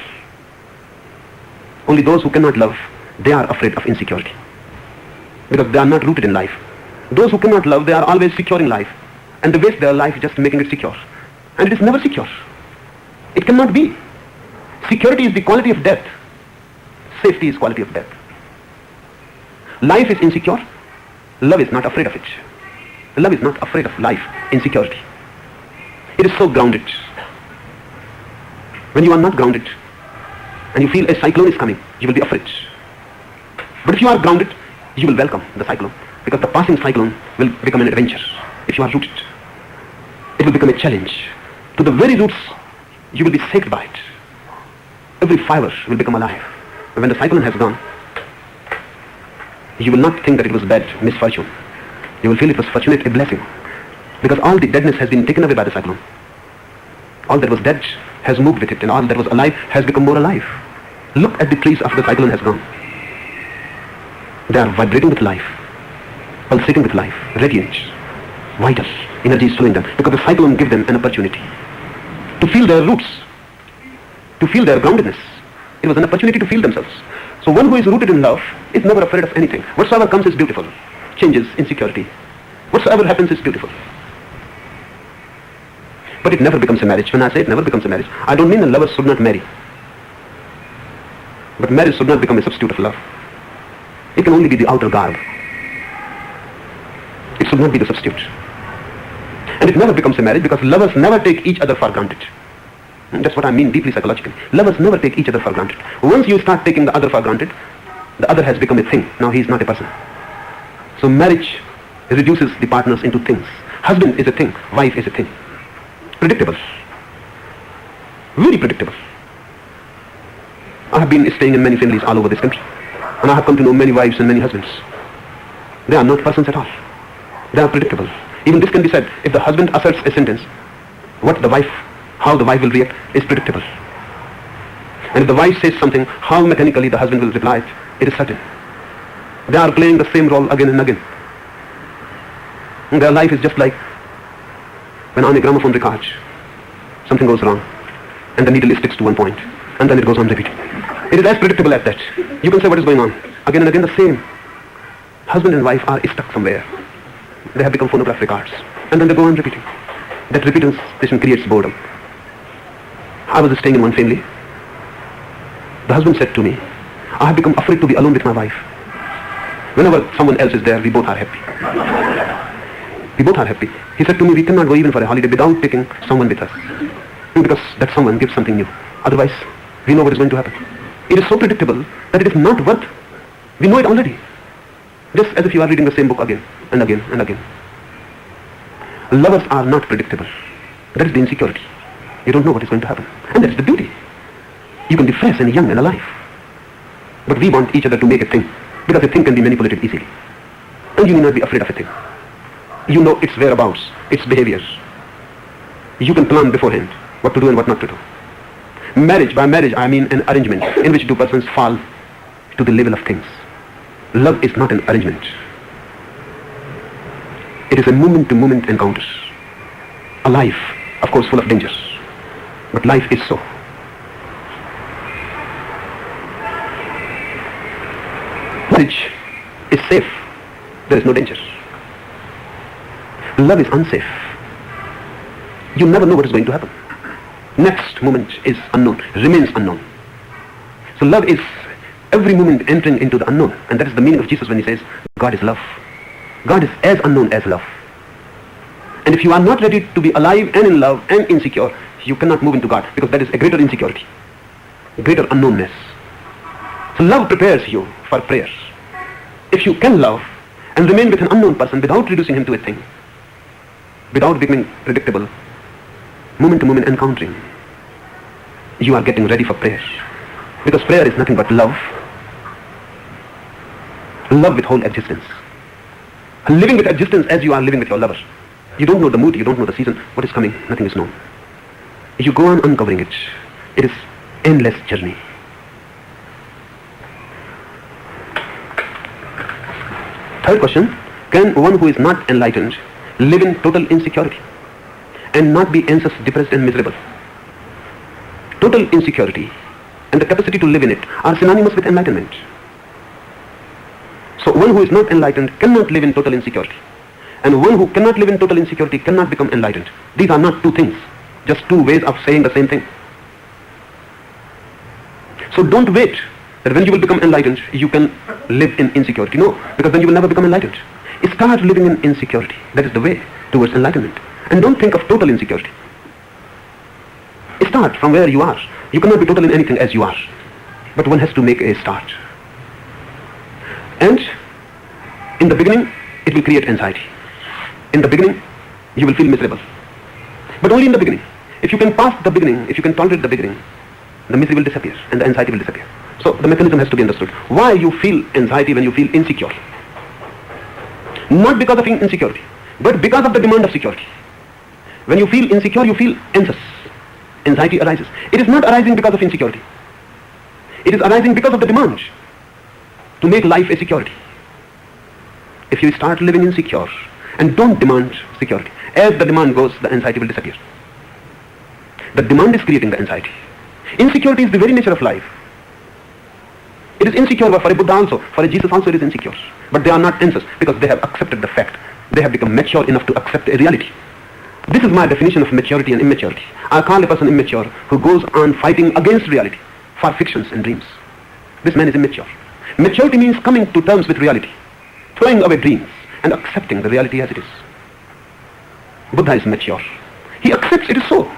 Only those who cannot love, they are afraid of insecurity, because they are not rooted in life. Those who cannot love, they are always securing life, and they waste their life just making it secure. And it is never secure. It cannot be. Security is the quality of death. Safety is quality of death. Life is insecure. Love is not afraid of it. Love is not afraid of life, insecurity. It is so grounded. When you are not grounded and you feel a cyclone is coming, you will be afraid. But if you are grounded, you will welcome the cyclone, because the passing cyclone will become an adventure. If you are rooted, it will become a challenge. To the very roots, you will be shaped by it. Every fiber will become alive. And when the cyclone has gone, you will not think that it was bad misfortune. You will feel it was fortunate, a blessing, because all the deadness has been taken away by the cyclone. All that was dead has moved with it, and all that was alive has become more alive. Look at the trees after the cyclone has gone. They are vibrating with life, pulsating with life, radiant, vital. Energy is flowing them, because the cyclone gives them an opportunity to feel their roots, to feel their groundedness. It was an opportunity to feel themselves. So one who is rooted in love is never afraid of anything. Whatsoever comes is beautiful. Changes, insecurity. Whatsoever happens is beautiful. But it never becomes a marriage. When I say it never becomes a marriage, I don't mean that lovers should not marry. But marriage should not become a substitute of love. It can only be the outer garb. It should not be the substitute. And it never becomes a marriage, because lovers never take each other for granted. And that's what I mean deeply psychologically. Lovers never take each other for granted. Once you start taking the other for granted, the other has become a thing. Now he is not a person. So marriage reduces the partners into things. Husband is a thing, wife is a thing. Predictable. Very predictable. I have been staying in many families all over this country, and I have come to know many wives and many husbands. They are not persons at all. They are predictable. Even this can be said, if the husband asserts a sentence, how the wife will react is predictable. And if the wife says something, how mechanically the husband will reply it is certain. They are playing the same role again and again. And their life is just like when on a gramophone record, something goes wrong, and the needle sticks to one point, and then it goes on repeating. It is as predictable as that. You can say what is going on. Again and again the same. Husband and wife are stuck somewhere. They have become phonograph records, and then they go on repeating. That repetition creates boredom. I was staying in one family. The husband said to me, I have become afraid to be alone with my wife. Whenever someone else is there, we both are happy. We both are happy. He said to me, we cannot go even for a holiday without taking someone with us, because that someone gives something new. Otherwise, we know what is going to happen. It is so predictable that it is not worth. We know it already. Just as if you are reading the same book again and again and again. Lovers are not predictable. That is the insecurity. You don't know what is going to happen. And that is the beauty. You can be fresh and young and alive. But we want each other to make a thing, because a thing can be manipulated easily. And you need not be afraid of a thing. You know its whereabouts, its behaviors. You can plan beforehand what to do and what not to do. Marriage, by marriage I mean an arrangement in which two persons fall to the level of things. Love is not an arrangement. It is a moment-to-moment encounter. A life, of course, full of dangers. But life is so. Marriage is safe. There is no danger. Love is unsafe. You never know what is going to happen. Next moment is unknown, remains unknown. So love is every moment entering into the unknown. And that is the meaning of Jesus when he says, God is love. God is as unknown as love. And if you are not ready to be alive and in love and insecure, you cannot move into God, because that is a greater insecurity, a greater unknownness. So love prepares you for prayer. If you can love and remain with an unknown person without reducing him to a thing, without becoming predictable, moment-to-moment encountering, you are getting ready for prayer. Because prayer is nothing but love. Love with whole existence. Living with existence as you are living with your lover. You don't know the mood, you don't know the season, what is coming, nothing is known. You go on uncovering it. It is endless journey. Third question, can one who is not enlightened live in total insecurity and not be anxious, depressed and miserable? Total insecurity and the capacity to live in it are synonymous with enlightenment. So one who is not enlightened cannot live in total insecurity. And one who cannot live in total insecurity cannot become enlightened. These are not two things, just two ways of saying the same thing. So don't wait that when you will become enlightened, you can live in insecurity. No, because then you will never become enlightened. Start living in insecurity. That is the way towards enlightenment. And don't think of total insecurity. Start from where you are. You cannot be total in anything as you are. But one has to make a start. And in the beginning, it will create anxiety. In the beginning, you will feel miserable. But only in the beginning. If you can pass the beginning, if you can tolerate the beginning, the misery will disappear and the anxiety will disappear. So the mechanism has to be understood. Why you feel anxiety when you feel insecure? Not because of insecurity, but because of the demand of security. When you feel insecure, you feel anxious. Anxiety arises. It is not arising because of insecurity. It is arising because of the demand to make life a security. If you start living insecure and don't demand security, as the demand goes, the anxiety will disappear. The demand is creating the anxiety. Insecurity is the very nature of life. It is insecure for a Buddha also, for a Jesus also it is insecure. But they are not anxious because they have accepted the fact. They have become mature enough to accept a reality. This is my definition of maturity and immaturity. I call a person immature who goes on fighting against reality for fictions and dreams. This man is immature. Maturity means coming to terms with reality, throwing away dreams and accepting the reality as it is. Buddha is mature. He accepts it is so.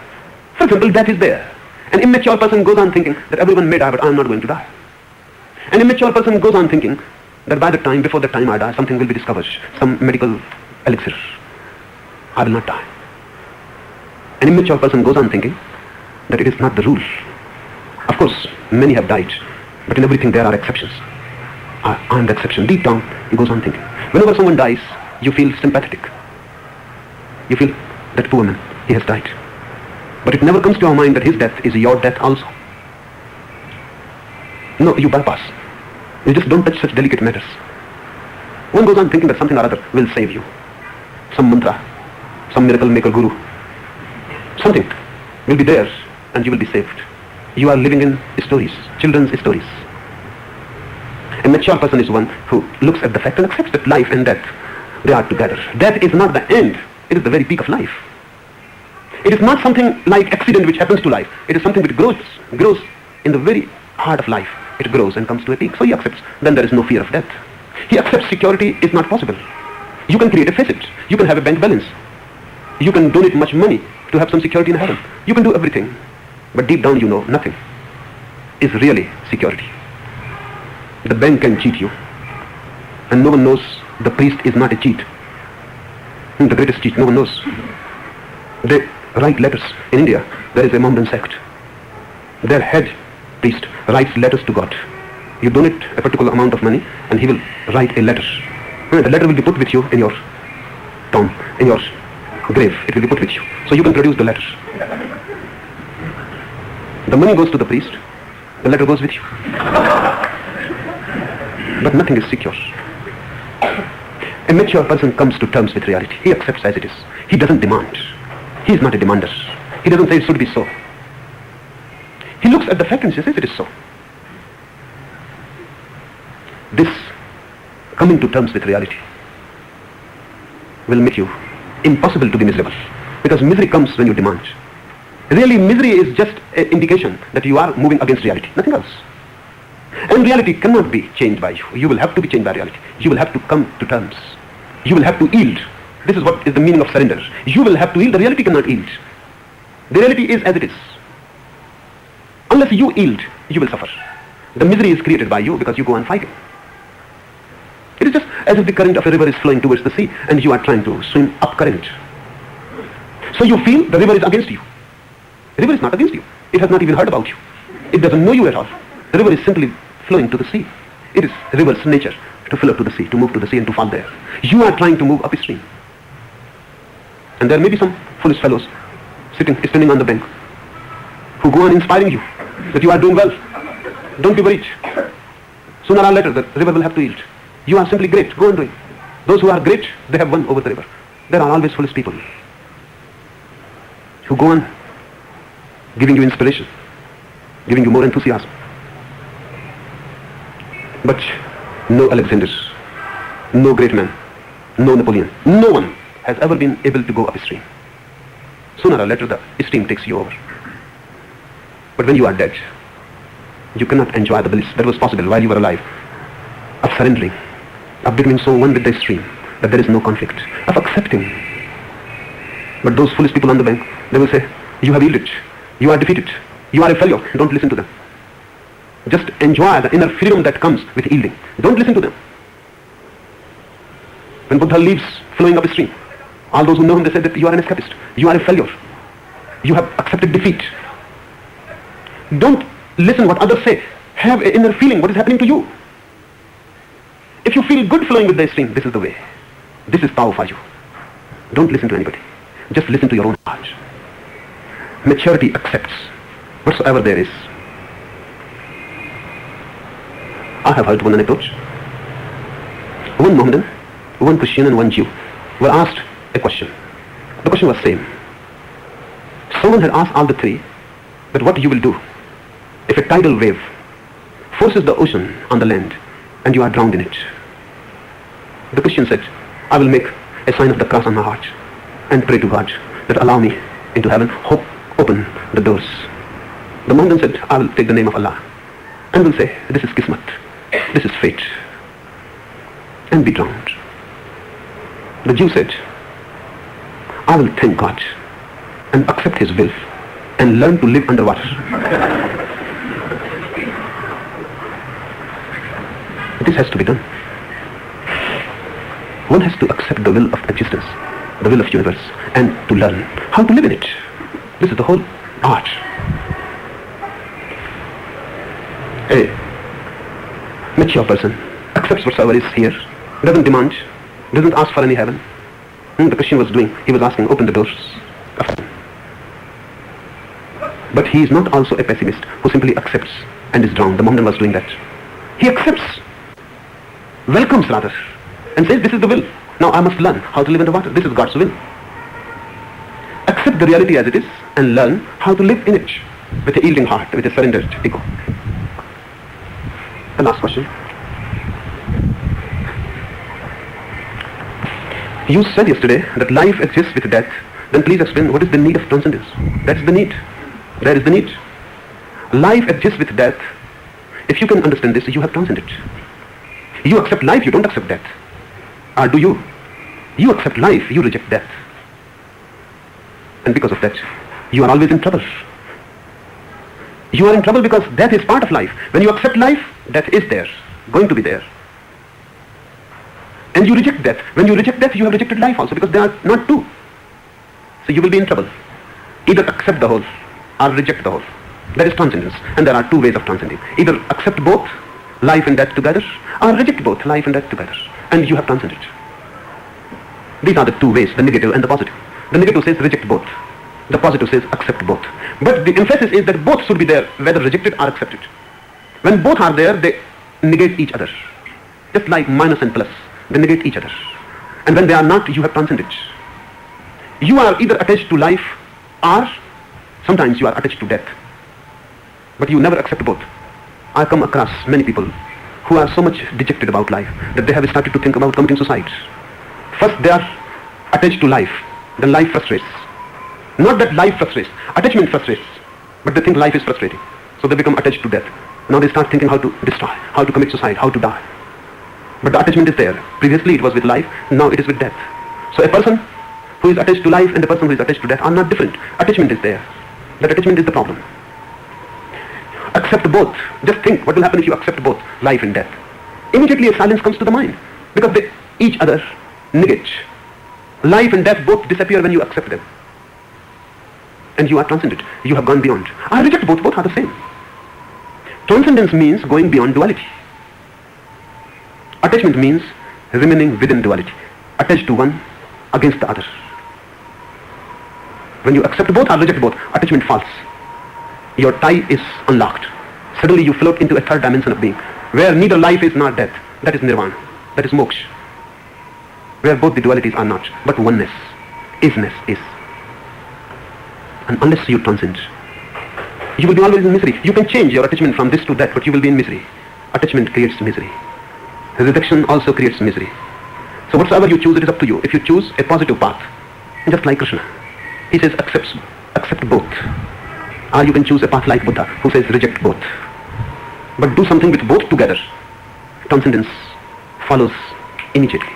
For example, death is there. An immature person goes on thinking that everyone may die, but I am not going to die. An immature person goes on thinking that by the time, before the time I die, something will be discovered, some medical elixir. I will not die. An immature person goes on thinking that it is not the rule. Of course, many have died, but in everything there are exceptions. I am the exception. Deep down, he goes on thinking. Whenever someone dies, you feel sympathetic. You feel that poor man, he has died. But it never comes to our mind that his death is your death also. No, you bypass. You just don't touch such delicate matters. One goes on thinking that something or other will save you. Some mantra, some miracle maker guru. Something will be there and you will be saved. You are living in stories, children's stories. A mature person is one who looks at the fact and accepts that life and death, they are together. Death is not the end, it is the very peak of life. It is not something like accident which happens to life. It is something which grows in the very heart of life. It grows and comes to a peak. So he accepts. Then there is no fear of death. He accepts security is not possible. You can create a facet. You can have a bank balance. You can donate much money to have some security in heaven. You can do everything. But deep down you know nothing is really security. The bank can cheat you. And no one knows the priest is not a cheat. The greatest cheat, no one knows. They write letters. In India, there is a Mohammedan sect. Their head priest writes letters to God. You donate a particular amount of money and he will write a letter. The letter will be put with you in your tomb, in your grave. It will be put with you. So you can produce the letter. The money goes to the priest, the letter goes with you. But nothing is secure. A mature person comes to terms with reality. He accepts as it is. He doesn't demand. He is not a demander. He doesn't say it should be so. He looks at the fact and says it is so. This coming to terms with reality will make you impossible to be miserable, because misery comes when you demand. Really, misery is just an indication that you are moving against reality, nothing else. And reality cannot be changed by you. You will have to be changed by reality. You will have to come to terms. You will have to yield. This is what is the meaning of surrender. You will have to yield. The reality cannot yield. The reality is as it is. Unless you yield, you will suffer. The misery is created by you because you go on fighting. It is just as if the current of a river is flowing towards the sea and you are trying to swim up current. So you feel the river is against you. The river is not against you. It has not even heard about you. It doesn't know you at all. The river is simply flowing to the sea. It is the river's nature to flow to the sea, to move to the sea and to fall there. You are trying to move upstream. And there may be some foolish fellows standing on the bank who go on inspiring you that you are doing well. Don't be worried. Sooner or later the river will have to yield. You are simply great. Go on doing. Those who are great, they have won over the river. There are always foolish people who go on giving you inspiration, giving you more enthusiasm. But no Alexander, no great man, no Napoleon, no one has ever been able to go upstream. Sooner or later the stream takes you over. But when you are dead, you cannot enjoy the bliss that was possible while you were alive, of surrendering, of becoming so one with the stream that there is no conflict, of accepting. But those foolish people on the bank, they will say, you have yielded, you are defeated, you are a failure. Don't listen to them. Just enjoy the inner freedom that comes with yielding. Don't listen to them. When Buddha leaves flowing upstream, all those who know him, they say that you are an escapist, you are a failure, you have accepted defeat. Don't listen what others say. Have an inner feeling what is happening to you. If you feel good flowing with the stream, this is the way. This is Tao for you. Don't listen to anybody. Just listen to your own heart. Maturity accepts whatsoever there is. I have heard one anecdote. One Mohammedan, one Christian and one Jew were asked a question. The question was same. Someone had asked all the three that what you will do if a tidal wave forces the ocean on the land and you are drowned in it. The Christian said, I will make a sign of the cross on my heart and pray to God that allow me into heaven, open the doors. The Mohammedan said, I will take the name of Allah and will say, this is Kismat, this is fate, and be drowned. The Jew said, I will thank God and accept His will and learn to live underwater. This has to be done. One has to accept the will of existence, the will of universe, and to learn how to live in it. This is the whole art. A mature person accepts whatsoever is here, doesn't demand, doesn't ask for any heaven. The Christian was doing, he was asking, open the doors of heaven. But he is not also a pessimist who simply accepts and is drowned. The Mohammedan was doing that. He accepts, welcomes rather, and says, this is the will. Now I must learn how to live in the water. This is God's will. Accept the reality as it is and learn how to live in it with a yielding heart, with a surrendered ego. The last question. You said yesterday that life exists with death. Then please explain what is the need of transcendence. That is the need. There is the need. Life exists with death. If you can understand this, you have transcended. You accept life, you don't accept death. Or do you? You accept life, you reject death. And because of that, you are always in trouble. You are in trouble because death is part of life. When you accept life, death is there, going to be there. And you reject death. When you reject death, you have rejected life also, because they are not two. So you will be in trouble. Either accept the whole or reject the whole. That is transcendence. And there are two ways of transcending. Either accept both, life and death together, or reject both, life and death together. And you have transcended. These are the two ways, the negative and the positive. The negative says reject both. The positive says accept both. But the emphasis is that both should be there, whether rejected or accepted. When both are there, they negate each other. Just like minus and plus, they negate each other. And when they are not, you have transcended. You are either attached to life or sometimes you are attached to death. But you never accept both. I come across many people who are so much dejected about life that they have started to think about committing suicide. First they are attached to life, then life frustrates. Not that life frustrates, attachment frustrates, but they think life is frustrating. So they become attached to death. Now they start thinking how to destroy, how to commit suicide, how to die. But the attachment is there. Previously it was with life, now it is with death. So a person who is attached to life and a person who is attached to death are not different. Attachment is there. That attachment is the problem. Accept both. Just think what will happen if you accept both, life and death. Immediately a silence comes to the mind because they each other negate. Life and death both disappear when you accept them. And you are transcended. You have gone beyond. I reject both. Both are the same. Transcendence means going beyond duality. Attachment means remaining within duality, attached to one against the other. When you accept both or reject both, attachment falls. Your tie is unlocked. Suddenly you float into a third dimension of being, where neither life is nor death. That is nirvana. That is moksha. Where both the dualities are not, but oneness, isness is. And unless you transcend, you will be always in misery. You can change your attachment from this to that, but you will be in misery. Attachment creates misery. Rejection also creates misery. So whatsoever you choose, it is up to you. If you choose a positive path, just like Krishna, he says accept both. Or you can choose a path like Buddha, who says reject both. But do something with both together. Transcendence follows immediately.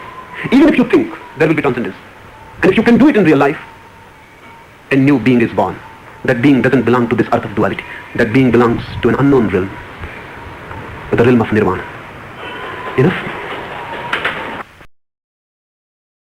Even if you think there will be transcendence, and if you can do it in real life, a new being is born. That being doesn't belong to this earth of duality. That being belongs to an unknown realm, the realm of nirvana. Enough?